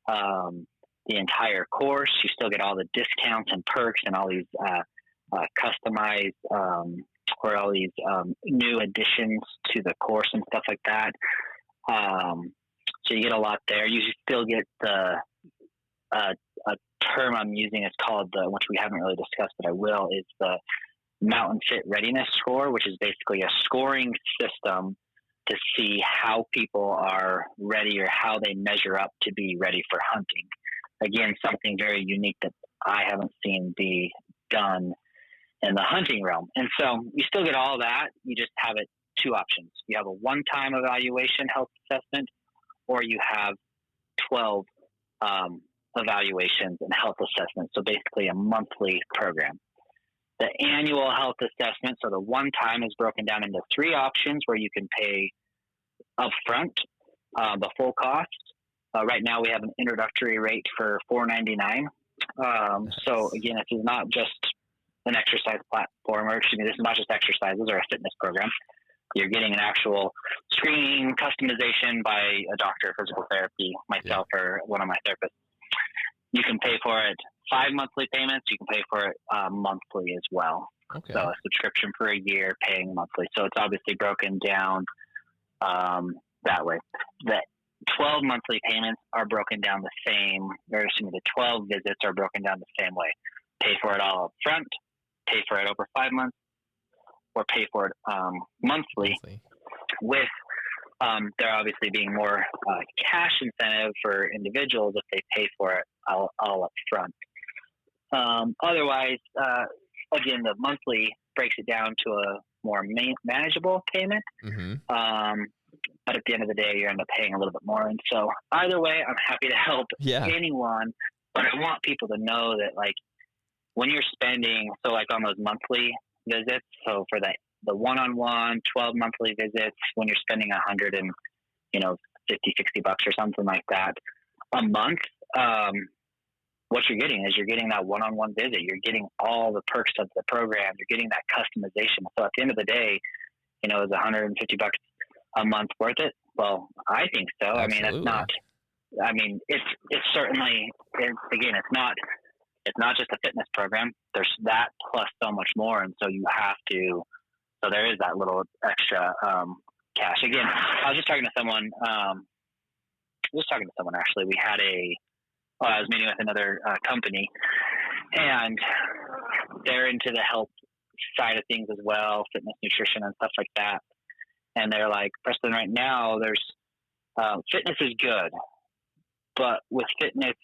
the entire course. You still get all the discounts and perks and all these customized or all these new additions to the course and stuff like that. So you get a lot there. You still get the a term I'm using is called the, which we haven't really discussed, but I will, is the Mountain Fit Readiness Score, which is basically a scoring system to see how people are ready or how they measure up to be ready for hunting. Again, something very unique that I haven't seen be done in the hunting realm. And so you still get all that. You just have it two options. You have a one-time evaluation health assessment, or you have 12 evaluations and health assessments. So basically a monthly program. The annual health assessment, so the one time, is broken down into three options where you can pay upfront the full cost. Right now we have an introductory rate for $4.99. So again, this is not just an exercise platform, or excuse me, this is not just exercises or a fitness program. You're getting an actual screening, customization by a doctor, physical therapy, myself, or one of my therapists. You can pay for it 5 monthly payments. You can pay for it monthly as well. Okay. So a subscription for a year, paying monthly. So it's obviously broken down that way. The 12 monthly payments are broken down the same, or excuse me, the 12 visits are broken down the same way. Pay for it all up front, pay for it over 5 months, or pay for it monthly. With there obviously being more cash incentive for individuals if they pay for it all up front. Otherwise, again, the monthly breaks it down to a more manageable payment. Mm-hmm. But at the end of the day, you end up paying a little bit more. And so either way, I'm happy to help anyone. But I want people to know that, like, when you're spending, so like on those monthly visits, so for the one-on-one 12 monthly visits, when you're spending $100 and, $50, $60 or something like that a month, what you're getting is you're getting that one-on-one visit. You're getting all the perks of the program. You're getting that customization. So at the end of the day, is $150 a month worth it? Well, I think so. Absolutely. I mean, it's certainly, again, it's not just a fitness program. There's that plus so much more. And so so there is that little extra cash. Again, I was just talking to someone, actually. We had I was meeting with another company, and they're into the health side of things as well, fitness, nutrition, and stuff like that. And they're like, Preston, right now there's fitness is good, but with fitness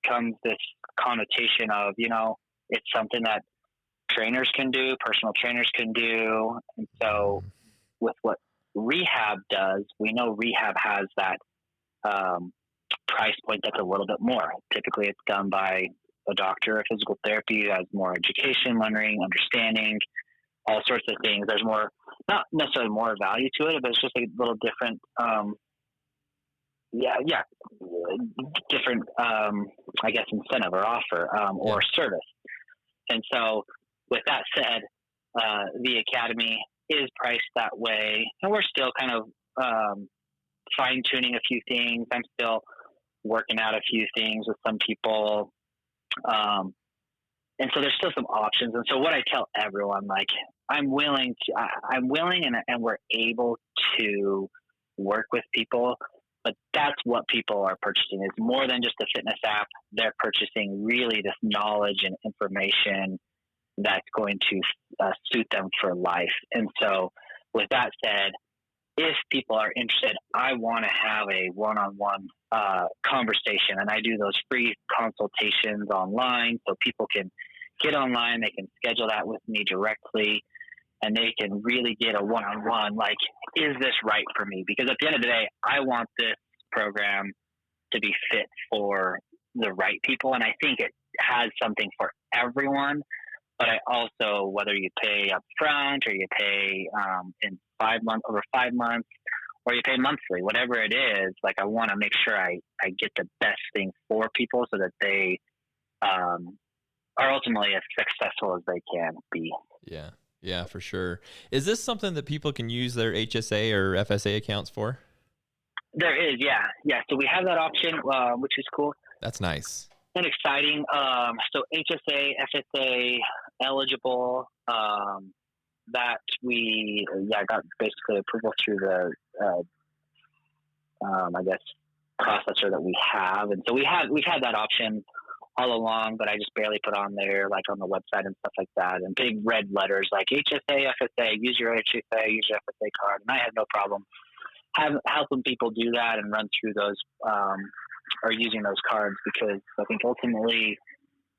comes this connotation of, it's something that trainers can do, personal trainers can do. And so with what rehab does, we know rehab has that price point that's a little bit more. Typically it's done by a doctor, a physical therapy who has more education, learning, understanding, all sorts of things. There's more, not necessarily more value to it, but it's just a little different, different, I guess, incentive or offer or service. And so with that said, the Academy is priced that way, and we're still kind of fine tuning a few things. I'm still working out a few things with some people. And so there's still some options. And so what I tell everyone, like, I'm willing and we're able to work with people, but that's what people are purchasing. It's more than just a fitness app. They're purchasing really this knowledge and information that's going to suit them for life. And so with that said, if people are interested, I want to have a one-on-one conversation, and I do those free consultations online, so people can get online, they can schedule that with me directly, and they can really get a one-on-one, like, is this right for me? Because at the end of the day, I want this program to be fit for the right people, and I think it has something for everyone. But I also, whether you pay up front or you pay in 5 months, over 5 months, or you pay monthly, whatever it is. Like, I want to make sure I get the best thing for people so that they are ultimately as successful as they can be. Yeah. Yeah, for sure. Is this something that people can use their HSA or FSA accounts for? There is, yeah. Yeah, so we have that option, which is cool. That's nice. And exciting. So HSA, FSA eligible, that we got basically approval through the I guess processor that we have, and so we've had that option all along, but I just barely put on there, like on the website and stuff like that, and big red letters like HSA, FSA, use your HSA, use your FSA card, and I have no problem helping people do that and run through those or using those cards, because I think ultimately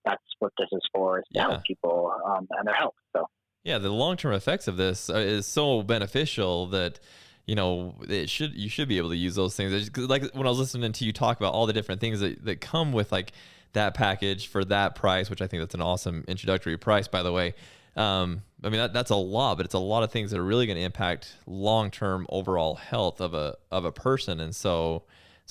that's what this is for, is to help people and their health. So yeah, the long-term effects of this is so beneficial that, you should be able to use those things. Like when I was listening to you talk about all the different things that come with like that package for that price, which I think that's an awesome introductory price, by the way. I mean, that's a lot, but it's a lot of things that are really going to impact long-term overall health of a person. And so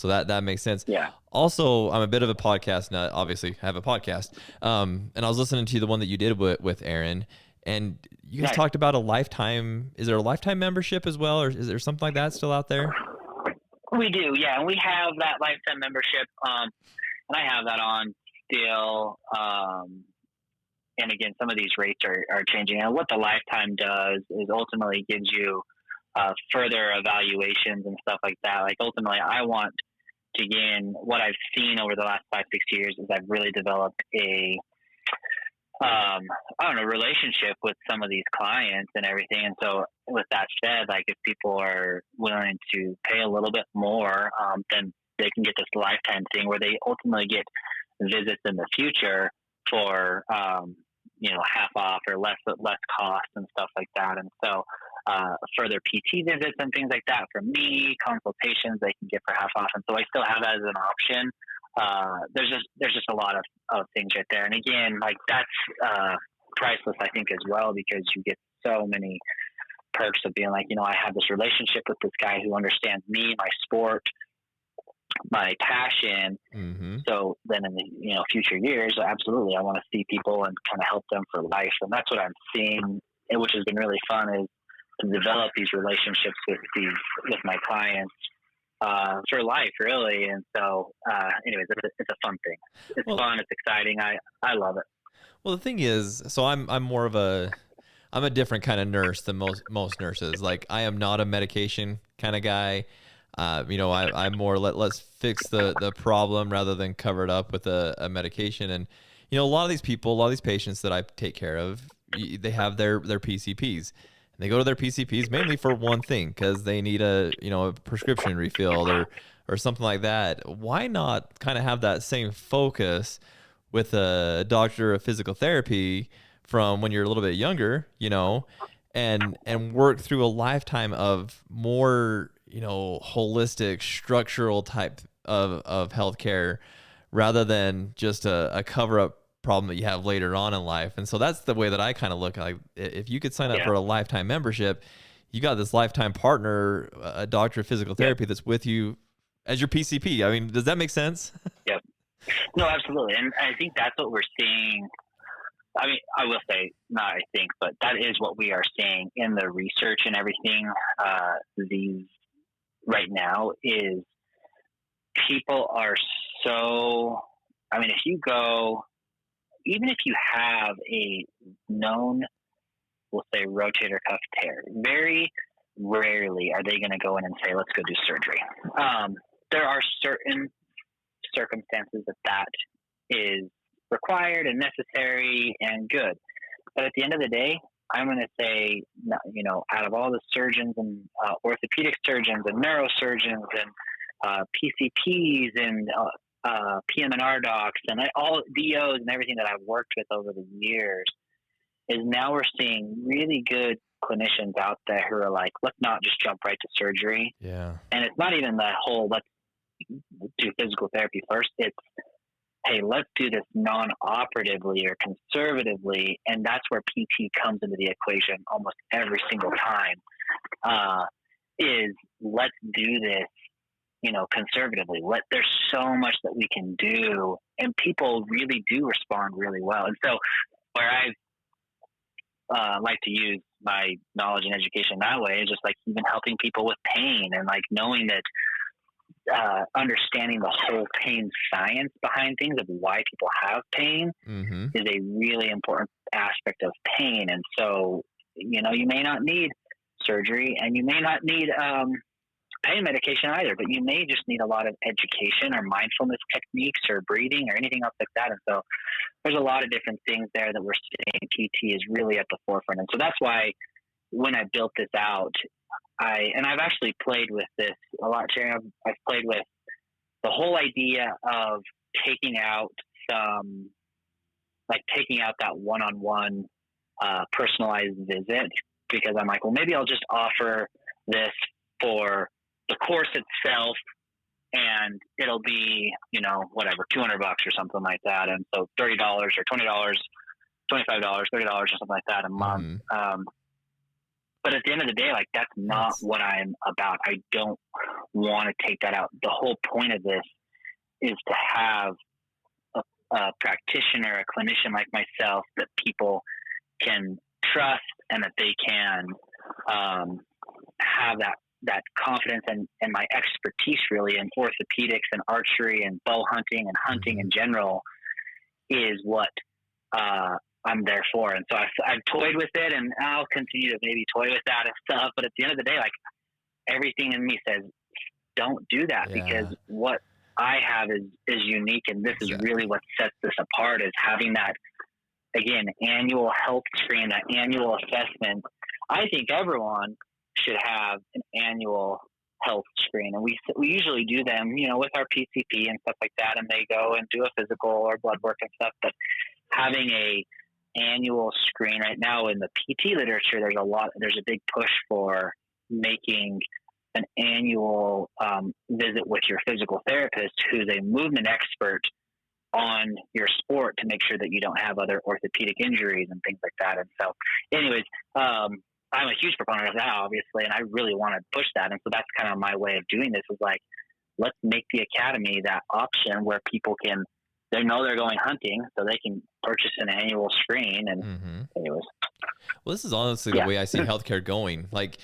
that makes sense. Yeah. Also, I'm a bit of a podcast nut. Obviously, I have a podcast. And I was listening to the one that you did with Aaron, and you guys talked about a lifetime. Is there a lifetime membership as well, or is there something like that still out there? We do, yeah. And we have that lifetime membership, and I have that on still. And again, some of these rates are changing. And what the lifetime does is ultimately gives you further evaluations and stuff like that. Like ultimately, I want to gain what I've seen over the last 5-6 years is I've really developed a relationship with some of these clients and everything. And so with that said, like if people are willing to pay a little bit more, then they can get this lifetime thing where they ultimately get visits in the future for, half off or less cost and stuff like that. And so, further PT visits and things like that for me, consultations they can get for half off. And so I still have that as an option. There's just a lot of things right there. And again, like that's, priceless, I think, as well, because you get so many perks of being like, I have this relationship with this guy who understands me, my sport, my passion. Mm-hmm. So then in the future years, absolutely, I want to see people and kind of help them for life. And that's what I'm seeing, which has been really fun, is to develop these relationships with my clients for life, really. And so, anyways, it's a fun thing. It's fun. It's exciting. I love it. Well, the thing is, so I'm more of I'm a different kind of nurse than most nurses. Like I am not a medication kind of guy. I'm more let's fix the problem rather than cover it up with a medication. And a lot of these patients that I take care of, they have their PCPs, and they go to their PCPs mainly for one thing, because they need a prescription refilled or something like that. Why not kind of have that same focus with a doctor of physical therapy from when you're a little bit younger, and work through a lifetime of more, holistic structural type of healthcare, rather than just a cover up problem that you have later on in life. And so that's the way that I kind of look. Like if you could sign up for a lifetime membership, you got this lifetime partner, a doctor of physical therapy that's with you as your PCP. I mean, does that make sense? Yep. No, absolutely. And I think that's what we're seeing. I mean, I will say, not I think, but that is what we are seeing in the research and everything. These right now is people are so, I mean, if you go, even if you have a known, we'll say, rotator cuff tear, very rarely are they going to go in and say, let's go do surgery. There are certain circumstances that is required and necessary and good. But at the end of the day, I'm going to say, out of all the surgeons and orthopedic surgeons and neurosurgeons and PCPs and PM&R docs and all DOs and everything that I've worked with over the years, is now we're seeing really good clinicians out there who are like, let's not just jump right to surgery. Yeah. And it's not even that whole, let's do physical therapy first. It's, hey, let's do this non-operatively or conservatively. And that's where PT comes into the equation almost every single time, is let's do this, conservatively. There's so much that we can do, and people really do respond really well. And so where I like to use my knowledge and education that way is just like even helping people with pain, and like knowing that understanding the whole pain science behind things of why people have pain is a really important aspect of pain. And so, you may not need surgery, and you may not need pain medication either, but you may just need a lot of education or mindfulness techniques or breathing or anything else like that. And so there's a lot of different things there that we're seeing PT is really at the forefront. And so that's why when I built this out, I've actually played with this a lot, Jerry. I've played with the whole idea of taking out that one-on-one personalized visit, because I'm like, well, maybe I'll just offer this for the course itself, and it'll be, whatever, $200 or something like that. And so $30 or $20, $25, $30 or something like that a month. But at the end of the day, like, that's not what I'm about. I don't want to take that out. The whole point of this is to have a practitioner, a clinician like myself that people can trust, and that they can have that confidence and my expertise really in orthopedics and archery and bow hunting and hunting in general is what I'm there for. And so I've toyed with it, and I'll continue to maybe toy with that and stuff. But at the end of the day, like, everything in me says, don't do that, because what I have is unique. And this is really what sets this apart, is having that, again, annual health screen, that annual assessment. I think everyone should have an annual health screen, and we usually do them, with our PCP and stuff like that, and they go and do a physical or blood work and stuff. But having a annual screen right now in the PT literature, there's a big push for making an annual visit with your physical therapist, who's a movement expert on your sport, to make sure that you don't have other orthopedic injuries and things like that. And so anyways, I'm a huge proponent of that, obviously, and I really want to push that. And so that's kind of my way of doing this, is like, let's make the academy that option where people they know they're going hunting, so they can purchase an annual screen. And anyways. Well, this is honestly the way I see healthcare going. Like,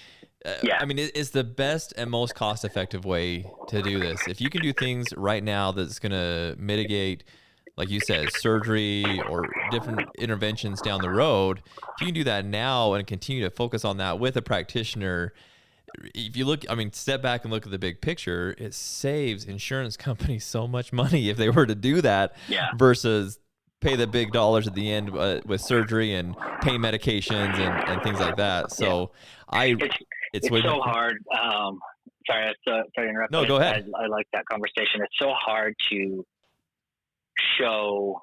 I mean, it's the best and most cost-effective way to do this. If you can do things right now that's going to mitigate, like you said, surgery or different interventions down the road, if you can do that now and continue to focus on that with a practitioner, if you look, I mean, step back and look at the big picture, it saves insurance companies so much money if they were to do that versus pay the big dollars at the end with surgery and pain medications and things like that. So it's so hard. Sorry to interrupt. No, go ahead. I like that conversation. It's so hard to show,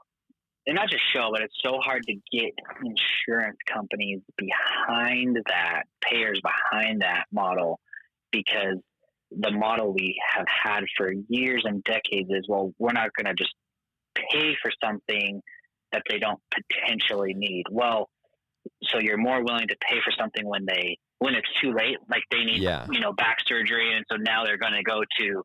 and not just show, but it's so hard to get insurance companies behind that, payers behind that model, because the model we have had for years and decades is, well, we're not going to just pay for something that they don't potentially need. Well, so you're more willing to pay for something when it's too late, like they need, back surgery. And so now they're going to go to,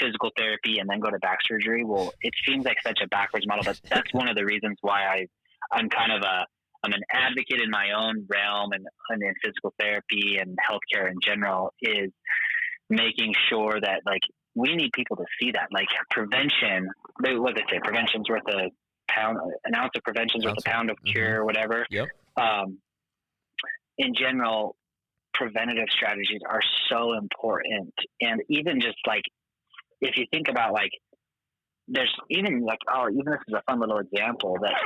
physical therapy and then go to back surgery. Well, it seems like such a backwards model, but that's one of the reasons why I'm kind of I'm an advocate in my own realm and in physical therapy and healthcare in general, is making sure that, like, we need people to see that, like, prevention, what they say, prevention's worth an ounce of prevention's worth a pound of cure or whatever. Yep. In general, preventative strategies are so important. And even just like, if you think about, like, there's even like, even this is a fun little example that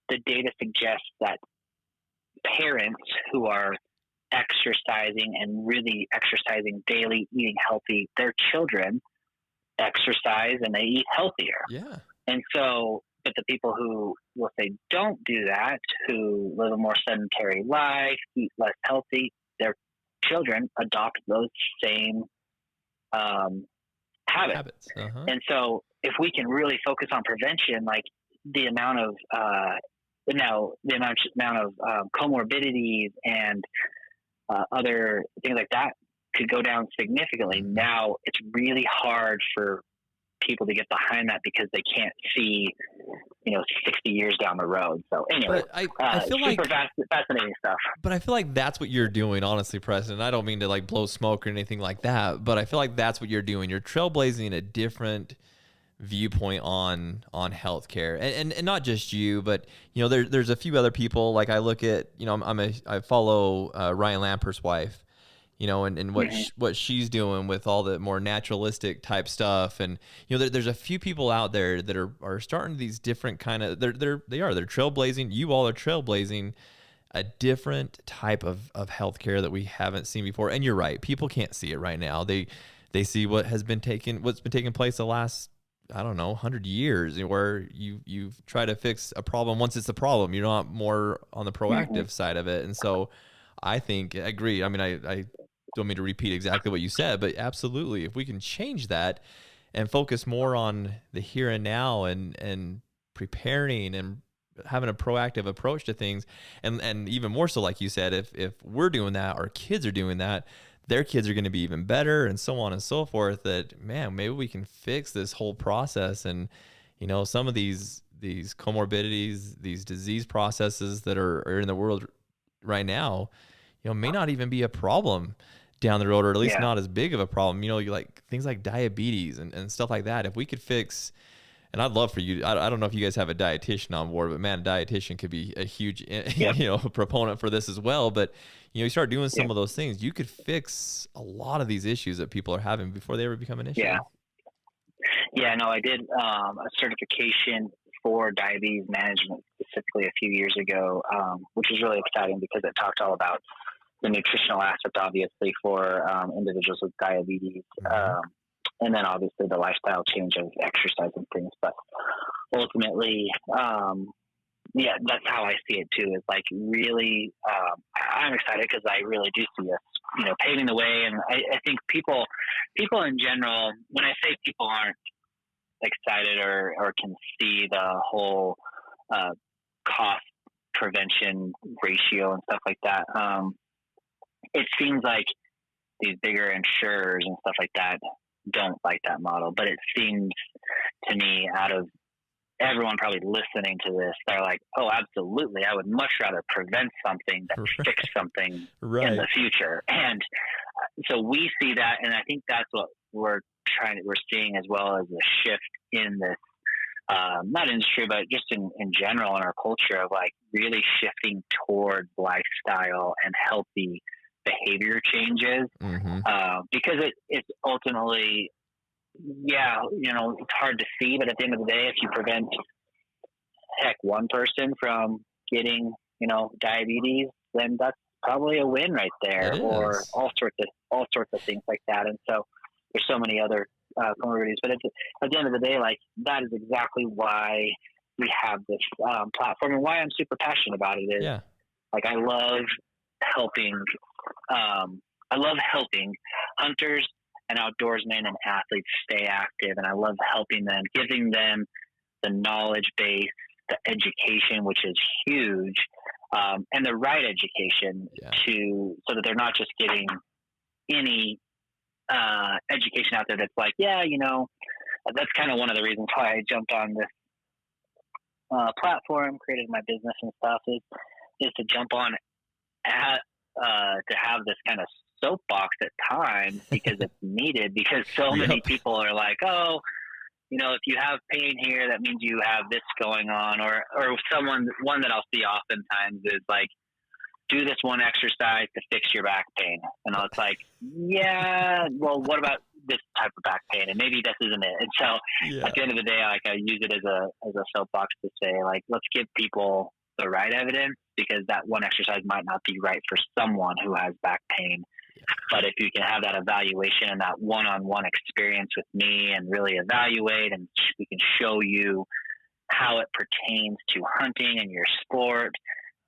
the data suggests that parents who are exercising and really exercising daily, eating healthy, their children exercise and they eat healthier. Yeah. And so, but the people who will say don't do that, who live a more sedentary life, eat less healthy, their children adopt those same habits. And so if we can really focus on prevention, like the amount of comorbidities and other things like that could go down significantly. Now it's really hard for people to get behind that because they can't see, 60 years down the road. So anyway, I feel super like fascinating stuff. But I feel like that's what you're doing, honestly, Preston. I don't mean to like blow smoke or anything like that, but I feel like that's what you're doing. You're trailblazing a different viewpoint on healthcare, and not just you, but there's a few other people. Like I look at, I follow Ryan Lampert's wife, and what she's doing with all the more naturalistic type stuff, and there's a few people out there that are starting these different kind of they're trailblazing. You all are trailblazing a different type of healthcare that we haven't seen before. And you're right, people can't see it right now. They see what's been taking place the last, I don't know, 100 years, where you try to fix a problem once it's a problem. You're not more on the proactive side of it. And so I agree. I mean, I don't mean to repeat exactly what you said, but absolutely, if we can change that and focus more on the here and now and preparing and having a proactive approach to things, and even more so, like you said, if we're doing that, our kids are doing that, their kids are going to be even better, and so on and so forth. That, man, maybe we can fix this whole process. And some of these comorbidities, these disease processes that are in the world right now, may not even be a problem down the road, or at least not as big of a problem. You like things like diabetes and stuff like that. If we could fix, and I'd love for you, I don't know if you guys have a dietitian on board, but man, a dietitian could be a huge, proponent for this as well. But, you start doing some of those things, you could fix a lot of these issues that people are having before they ever become an issue. Yeah, no, I did a certification for diabetes management specifically a few years ago, which was really exciting because it talked all about the nutritional aspect, obviously, for individuals with diabetes. And then obviously the lifestyle change of exercise and things. But ultimately, that's how I see it too. Is like really, I'm excited because I really do see us, paving the way. And I think people in general, when I say people aren't excited or can see the whole cost prevention ratio and stuff like that, it seems like these bigger insurers and stuff like that don't like that model. But it seems to me, out of everyone probably listening to this, they're like, oh, absolutely, I would much rather prevent something than fix something in the future. And so we see that, and I think that's what we're seeing as well, as a shift in this, not industry, but just in general in our culture, of like really shifting toward lifestyle and healthy behavior changes, because it's ultimately, it's hard to see, but at the end of the day, if you prevent one person from getting, diabetes, then that's probably a win right there, or all sorts of things like that. And so there's so many other comorbidities, but at the end of the day, like, that is exactly why we have this platform, and why I'm super passionate about it. Is like, I love helping hunters and outdoorsmen and athletes stay active. And I love helping them, giving them the knowledge base, the education, which is huge, and the right education so that they're not just getting any education out there that's like, that's kind of one of the reasons why I jumped on this platform, created my business and stuff, is to jump on to have this kind of soapbox at times, because it's needed, because so many people are like, oh, if you have pain here, that means you have this going on, or one that I'll see oftentimes is like, do this one exercise to fix your back pain. And I was like, well, what about this type of back pain? And maybe this isn't it. And so at the end of the day, like, I use it as a soapbox to say, like, let's give people the right evidence, because that one exercise might not be right for someone who has back pain. But if you can have that evaluation and that one-on-one experience with me, and really evaluate, and we can show you how it pertains to hunting and your sport.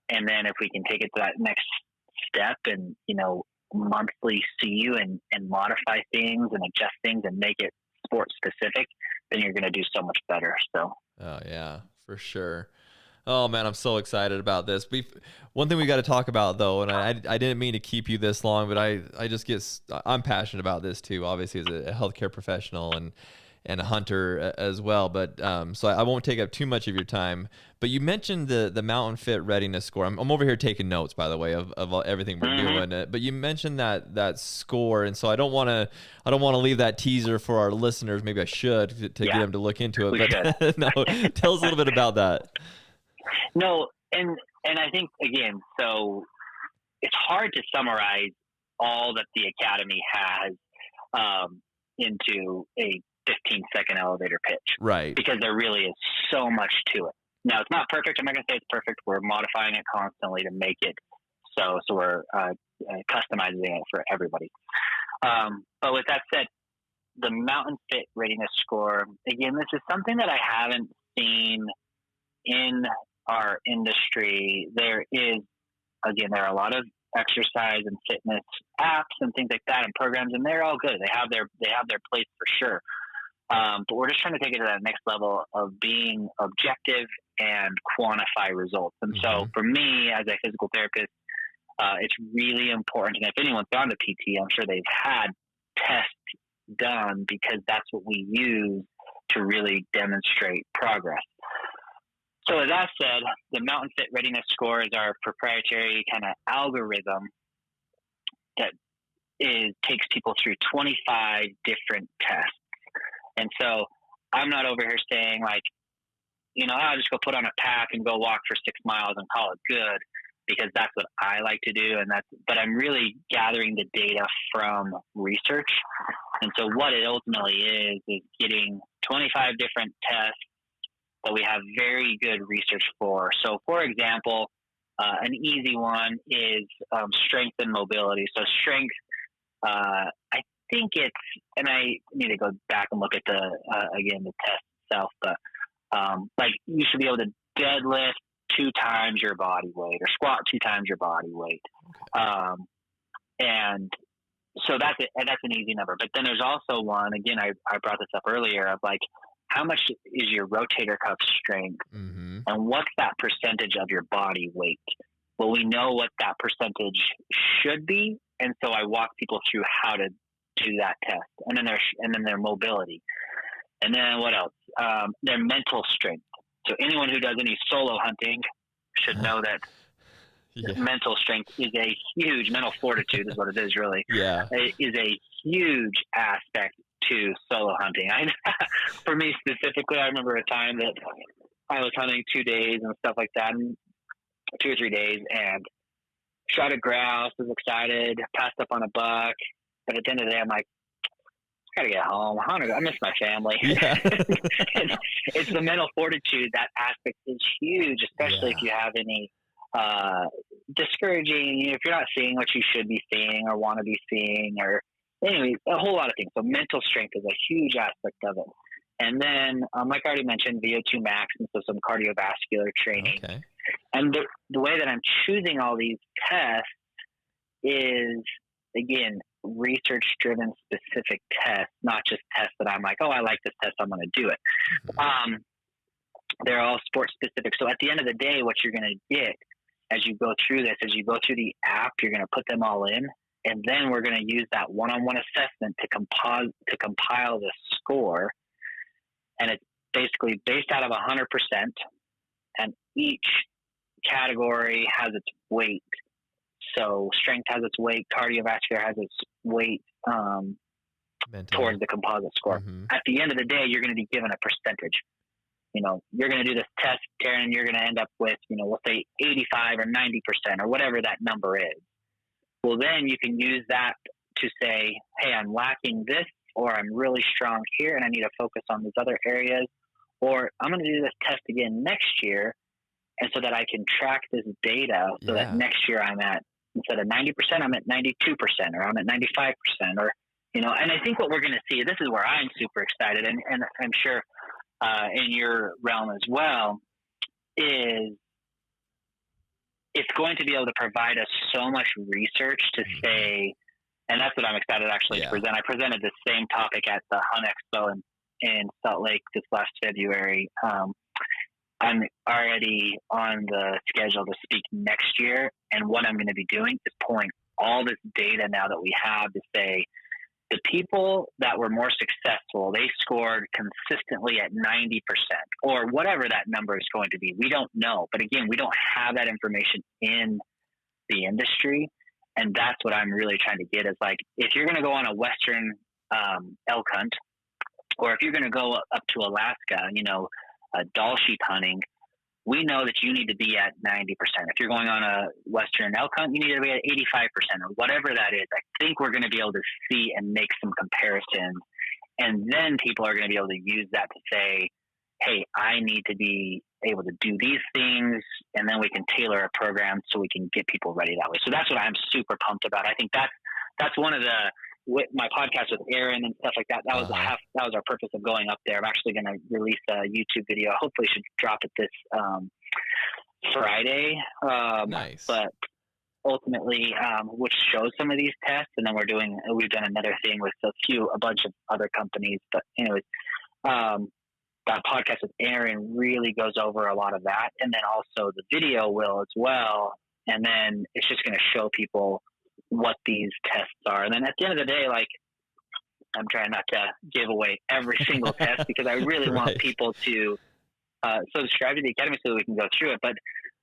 And then if we can take it to that next step and, monthly see you and modify things and adjust things and make it sport specific, then you're going to do so much better. So. Oh yeah, for sure. Oh man, I'm so excited about this. One thing we got to talk about though, and I didn't mean to keep you this long, but I'm passionate about this too, obviously as a healthcare professional and a hunter as well. But so I won't take up too much of your time. But you mentioned the Mountain Fit readiness score. I'm over here taking notes, by the way, of everything we're doing. But you mentioned that score, and so I don't want to leave that teaser for our listeners. Maybe I should to get them to look into it. But no, tell us a little bit about that. No, and I think again, so it's hard to summarize all that the Academy has into a 15-second elevator pitch, right? Because there really is so much to it. Now, it's not perfect. I'm not going to say it's perfect. We're modifying it constantly to make it so we're customizing it for everybody. But with that said, the Mountain Fit readiness score, again, this is something that I haven't seen in our industry. There are a lot of exercise and fitness apps and things like that and programs, and they're all good. They have their place for sure. But we're just trying to take it to that next level of being objective and quantify results. And so for me, as a physical therapist, it's really important. And if anyone's gone to PT, I'm sure they've had tests done, because that's what we use to really demonstrate progress. So with that said, the Mountain Fit Readiness Score is our proprietary kind of algorithm that takes people through 25 different tests. And so I'm not over here saying like, I'll just go put on a pack and go walk for 6 miles and call it good, because that's what I like to do. But I'm really gathering the data from research. And so what it ultimately is getting 25 different tests that we have very good research for. So for example, an easy one is strength and mobility. So strength, I think it's, and I need to go back and look at the test itself, but like you should be able to deadlift 2 times your body weight or squat 2 times your body weight. And so that's it. And that's an easy number. But then there's also one, again, I brought this up earlier, of like, how much is your rotator cuff strength, and what's that percentage of your body weight? Well, we know what that percentage should be. And so I walk people through how to do that test, and then their mobility. And then what else? Their mental strength. So anyone who does any solo hunting should know that mental strength is a huge, mental fortitude is what it is really. Yeah. It is a huge aspect to solo hunting. For me specifically, I remember a time that I was hunting 2 days and stuff like that, and 2 or 3 days, and shot a grouse, was excited, passed up on a buck. But at the end of the day, I'm like, I gotta get home. I miss my family. Yeah. It's the mental fortitude. That aspect is huge, especially if you have any discouraging, if you're not seeing what you should be seeing or want to be seeing, or anyway, a whole lot of things. So mental strength is a huge aspect of it. And then, like I already mentioned, VO2 max, and so some cardiovascular training. Okay. And the way that I'm choosing all these tests is, again, research-driven specific tests, not just tests that I'm like, oh, I like this test, I'm going to do it. They're all sport-specific. So at the end of the day, what you're going to get as you go through this, as you go through the app, you're going to put them all in, and then we're going to use that one-on-one assessment to compile the score. And it's basically based out of 100%, and each category has its weight. So strength has its weight, cardiovascular has its weight towards the composite score. At the end of the day, you're going to be given a percentage. You're going to do this test, Darren, and you're going to end up with, we'll say 85 or 90% or whatever that number is. Well, then you can use that to say, hey, I'm lacking this, or I'm really strong here and I need to focus on these other areas, or I'm going to do this test again next year, and so that I can track this data so that next year I'm at, instead of 90%, I'm at 92%, or I'm at 95%, or, and I think what we're going to see, this is where I'm super excited, and I'm sure in your realm as well, is it's going to be able to provide us so much research to say, and that's what I'm excited actually to present. I presented the same topic at the Hunt Expo in Salt Lake this last February. I'm already on the schedule to speak next year. And what I'm going to be doing is pulling all this data now that we have to say the people that were more successful, they scored consistently at 90% or whatever that number is going to be. We don't know. But again, we don't have that information in the industry. And that's what I'm really trying to get is like, if you're going to go on a Western elk hunt, or if you're going to go up to Alaska, Dall sheep hunting, we know that you need to be at 90%. If you're going on a Western elk hunt, you need to be at 85% or whatever that is. I think we're going to be able to see and make some comparisons. And then people are going to be able to use that to say, hey, I need to be able to do these things. And then we can tailor a program so we can get people ready that way. So that's what I'm super pumped about. I think that's one of with my podcast with Aaron and stuff like that. That was that was our purpose of going up there. I'm actually going to release a YouTube video. Hopefully should drop it this Friday. Nice. But ultimately, which shows some of these tests. And then we've done another thing with a bunch of other companies. But anyways, that podcast with Aaron really goes over a lot of that. And then also the video will as well. And then it's just going to show people what these tests are. And then at the end of the day, like, I'm trying not to give away every single test because I really want people to subscribe to the Academy so that we can go through it. But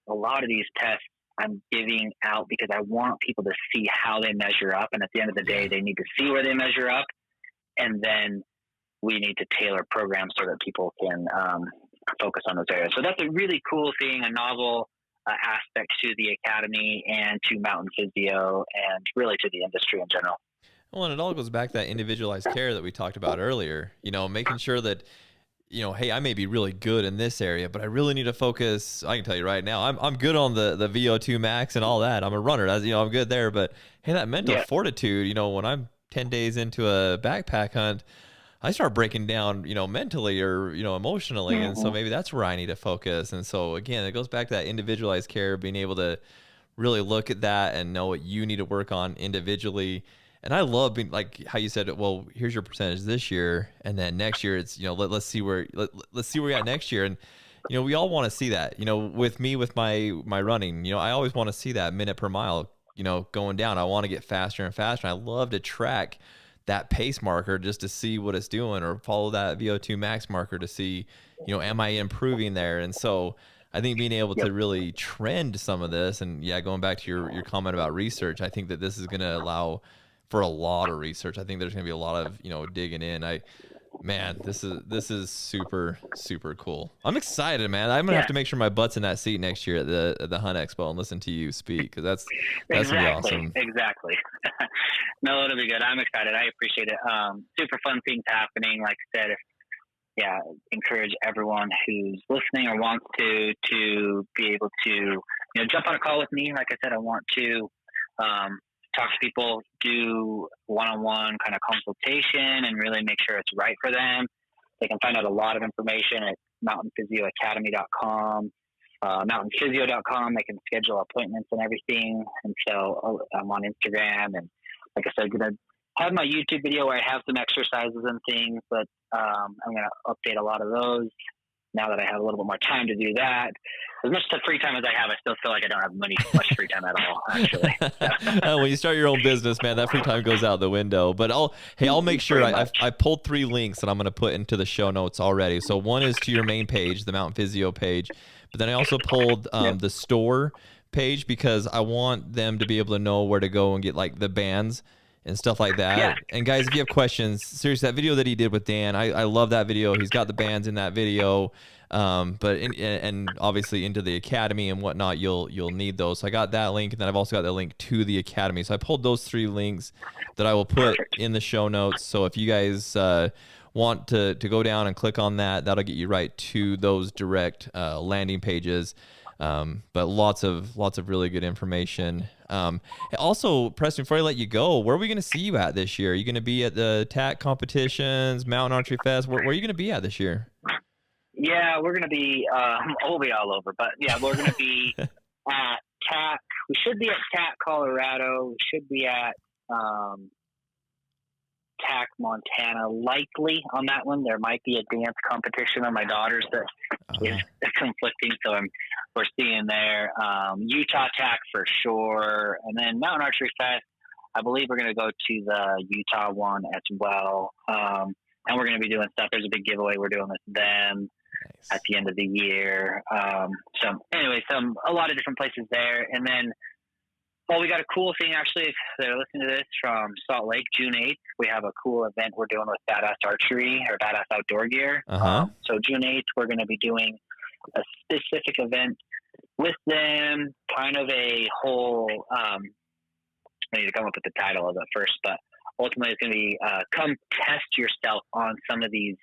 a lot of these tests I'm giving out because I want people to see how they measure up. And at the end of the day, they need to see where they measure up. And then we need to tailor programs so that people can focus on those areas. So that's a really cool thing, a novel aspect to the Academy and to Mountain Physio and really to the industry in general. Well, and it all goes back to that individualized care that we talked about earlier, making sure that, hey, I may be really good in this area, but I really need to focus. I can tell you right now, I'm good on the VO2 max and all that. I'm a runner, as I'm good there, but hey, that mental fortitude, when I'm 10 days into a backpack hunt, I start breaking down, mentally or, emotionally. And so maybe that's where I need to focus. And so again, it goes back to that individualized care, being able to really look at that and know what you need to work on individually. And I love being like how you said, well, here's your percentage this year. And then next year it's, let's see where we're at next year. And, we all want to see that, with me, with my running, I always want to see that minute per mile, going down. I want to get faster and faster. And I love to track that pace marker just to see what it's doing, or follow that VO2 max marker to see, am I improving there? And so I think being able to really trend some of this, and going back to your comment about research, I think that this is going to allow for a lot of research. I think there's going to be a lot of, digging in. This is super, super cool. I'm excited, man. I'm gonna have to make sure my butt's in that seat next year at the Hunt Expo and listen to you speak, because that's gonna be awesome. Exactly. No, it'll be good. I'm excited. I appreciate it. Super fun things happening. Like I said, encourage everyone who's listening or wants to be able to jump on a call with me. Like I said, I want to talk to people, do one-on-one kind of consultation and really make sure it's right for them. They can find out a lot of information at mountainphysioacademy.com, mountainphysio.com. They can schedule appointments and everything. And so I'm on Instagram, and like I said, I'm going to have my YouTube video where I have some exercises and things, but I'm going to update a lot of those now that I have a little bit more time to do that. As much free time as I have, I still feel like I don't have much free time at all, actually. When you start your own business, man, that free time goes out the window. But I'll make sure I pulled 3 links that I'm going to put into the show notes already. So one is to your main page, the Mountain Physio page. But then I also pulled the store page, because I want them to be able to know where to go and get like the bands and stuff like that. Yeah. And guys, if you have questions, seriously, that video that he did with Dan, I love that video. He's got the bands in that video. And obviously into the Academy and whatnot, you'll need those. So I got that link, and then I've also got the link to the Academy. So I pulled those 3 links that I will put in the show notes. So if you guys want to go down and click on that, that'll get you right to those direct landing pages. But lots of really good information. Also, Preston, before I let you go, where are we going to see you at this year? Are you going to be at the TAC competitions, Mountain Archery Fest? Where are you going to be at this year? Yeah, we're going to be, we'll be all over, but we're going to be at TAC. We should be at TAC Colorado. We should be at, TAC Montana likely on that one. There might be a dance competition on my daughter's that is conflicting, so we're seeing there. Utah TAC for sure, and then Mountain Archery Fest. I believe we're going to go to the Utah one as well, and we're going to be doing stuff. There's a big giveaway we're doing with them at the end of the year. So anyway, a lot of different places there, and then. Well, we got a cool thing, actually, if they're listening to this from Salt Lake, June 8th. We have a cool event we're doing with Badass Archery or Badass Outdoor Gear. So June 8th, we're going to be doing a specific event with them, kind of a whole, I need to come up with the title of it first, but ultimately it's going to be come test yourself on some of the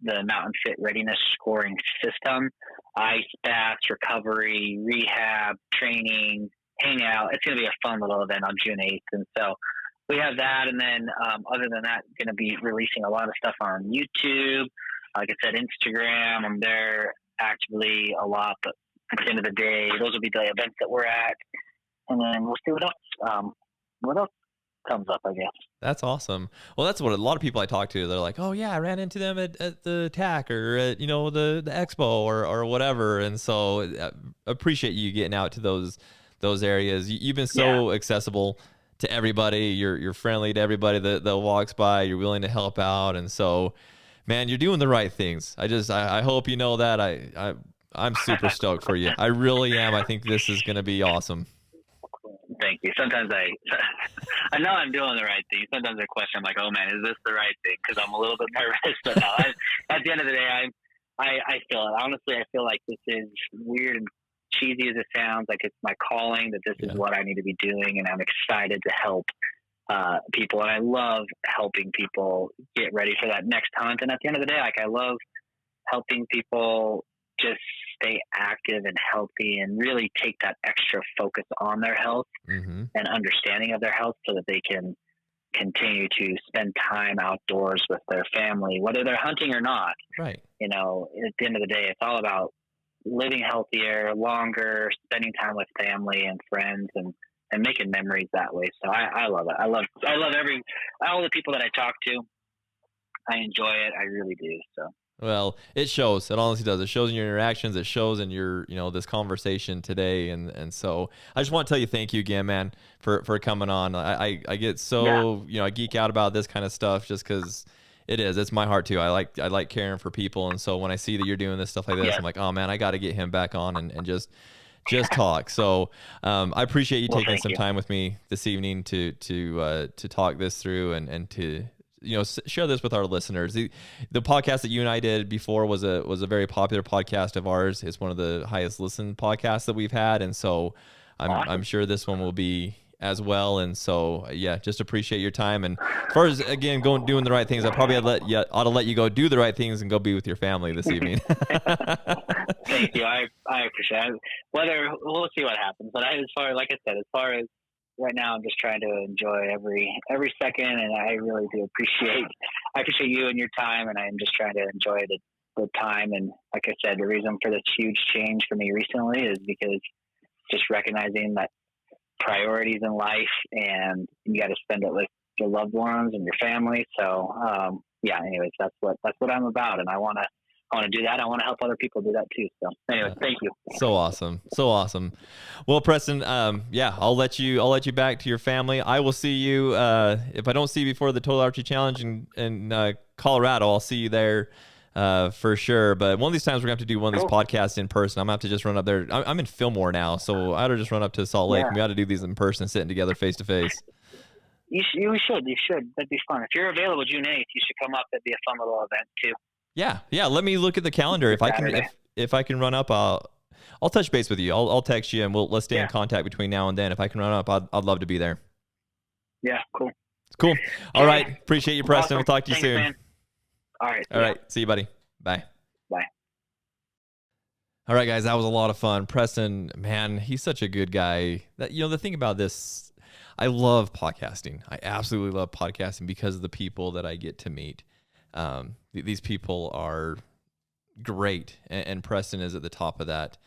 Mountain Fit readiness scoring system, ice baths, recovery, rehab, training, hang out. It's going to be a fun little event on June 8th. And so we have that. And then other than that, going to be releasing a lot of stuff on YouTube. Like I said, Instagram, I'm there actively a lot. But at the end of the day, those will be the events that we're at. And then we'll see what else comes up, I guess. That's awesome. Well, that's what a lot of people I talk to, they're like, oh yeah, I ran into them at the TAC or at, the expo or whatever. And so appreciate you getting out to those areas. You've been so accessible to everybody. You're friendly to everybody that walks by. You're willing to help out. And so, man, you're doing the right things. I hope you know that. I'm super stoked for you. I really am. I think this is going to be awesome. Thank you. Sometimes I know I'm doing the right thing. Sometimes I question, I'm like, oh man, is this the right thing? Because I'm a little bit nervous. But no, at the end of the day, I feel it. Honestly, I feel like this is weird and cheesy as it sounds, like it's my calling, that this is what I need to be doing, and I'm excited to help people. And I love helping people get ready for that next hunt. And at the end of the day, I love helping people just stay active and healthy and really take that extra focus on their health and understanding of their health so that they can continue to spend time outdoors with their family, whether they're hunting or not. Right. At the end of the day, it's all about living healthier, longer, spending time with family and friends, and making memories that way. So I love it. I love all the people that I talk to. I enjoy it. I really do. So. Well, it shows. It honestly does. It shows in your interactions. It shows in your, this conversation today. And so I just want to tell you thank you again, man, for coming on. I get so, I geek out about this kind of stuff just because it's my heart too. I like caring for people. And so when I see that you're doing this stuff like this, I'm like, oh man, I got to get him back on and just talk. So I appreciate you taking some time with me this evening to talk this through and to, share this with our listeners. The podcast that you and I did before was a very popular podcast of ours. It's one of the highest listened podcasts that we've had. And so I'm sure this one will be as well. And so, just appreciate your time. And as far as, again, doing the right things, I probably ought to let you go do the right things and go be with your family this evening. Thank you. I appreciate it. We'll see what happens. But as far as right now, I'm just trying to enjoy every second. And I really do appreciate you and your time. And I'm just trying to enjoy the time. And like I said, the reason for this huge change for me recently is because just recognizing that priorities in life, and you got to spend it with your loved ones and your family. So, anyways, that's what I'm about. And I want to do that. I want to help other people do that too. So anyway, thank you. So awesome. Well, Preston, I'll let you back to your family. I will see you, if I don't see you before the Total Archery Challenge in Colorado, I'll see you there. For sure. But one of these times we're going to have to do one of these podcasts in person. I'm going to have to just run up there. I'm in Fillmore now, so I ought to just run up to Salt Lake. We ought to do these in person, sitting together face to face. You should. That'd be fun. If you're available June 8th, you should come up. That'd be a fun little event too. Yeah. Let me look at the calendar. If I can run up, I'll touch base with you. I'll text you and let's stay in contact between now and then. If I can run up, I'd love to be there. Yeah, cool. Cool. All right. Appreciate you, Preston. Awesome. We'll talk to you soon. Man. All right. All right. See you, buddy. Bye. Bye. All right, guys. That was a lot of fun. Preston, man, he's such a good guy. The thing about this, I love podcasting. I absolutely love podcasting because of the people that I get to meet. These people are great, and Preston is at the top of that.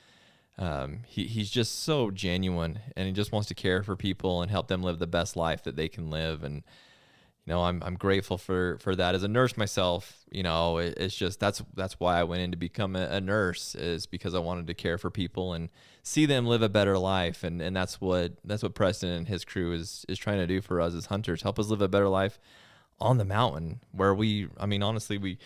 He's just so genuine, and he just wants to care for people and help them live the best life that they can live. And I'm grateful for that. As a nurse myself, it's just that's why I went in to become a nurse, is because I wanted to care for people and see them live a better life. And that's what Preston and his crew is trying to do for us as hunters, help us live a better life on the mountain, where honestly,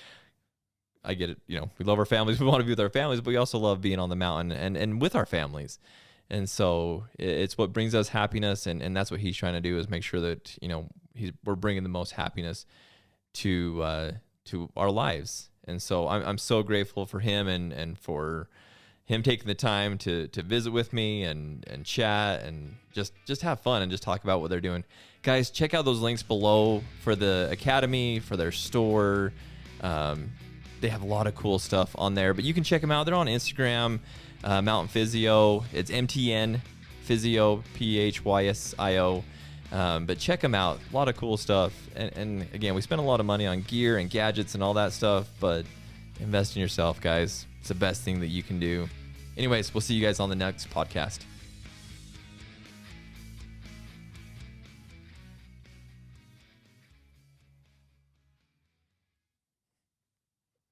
I get it. We love our families. We want to be with our families, but we also love being on the mountain and with our families. And so it's what brings us happiness. And that's what he's trying to do, is make sure that, we're bringing the most happiness to our lives. And so I'm so grateful for him and for him taking the time to visit with me and chat and just have fun and just talk about what they're doing. Guys, check out those links below for the Academy, for their store. They have a lot of cool stuff on there, but you can check them out. They're on Instagram, Mountain Physio. It's Mtn Physio, Physio. But check them out. A lot of cool stuff. And again, we spend a lot of money on gear and gadgets and all that stuff, but invest in yourself, guys. It's the best thing that you can do. Anyways, we'll see you guys on the next podcast.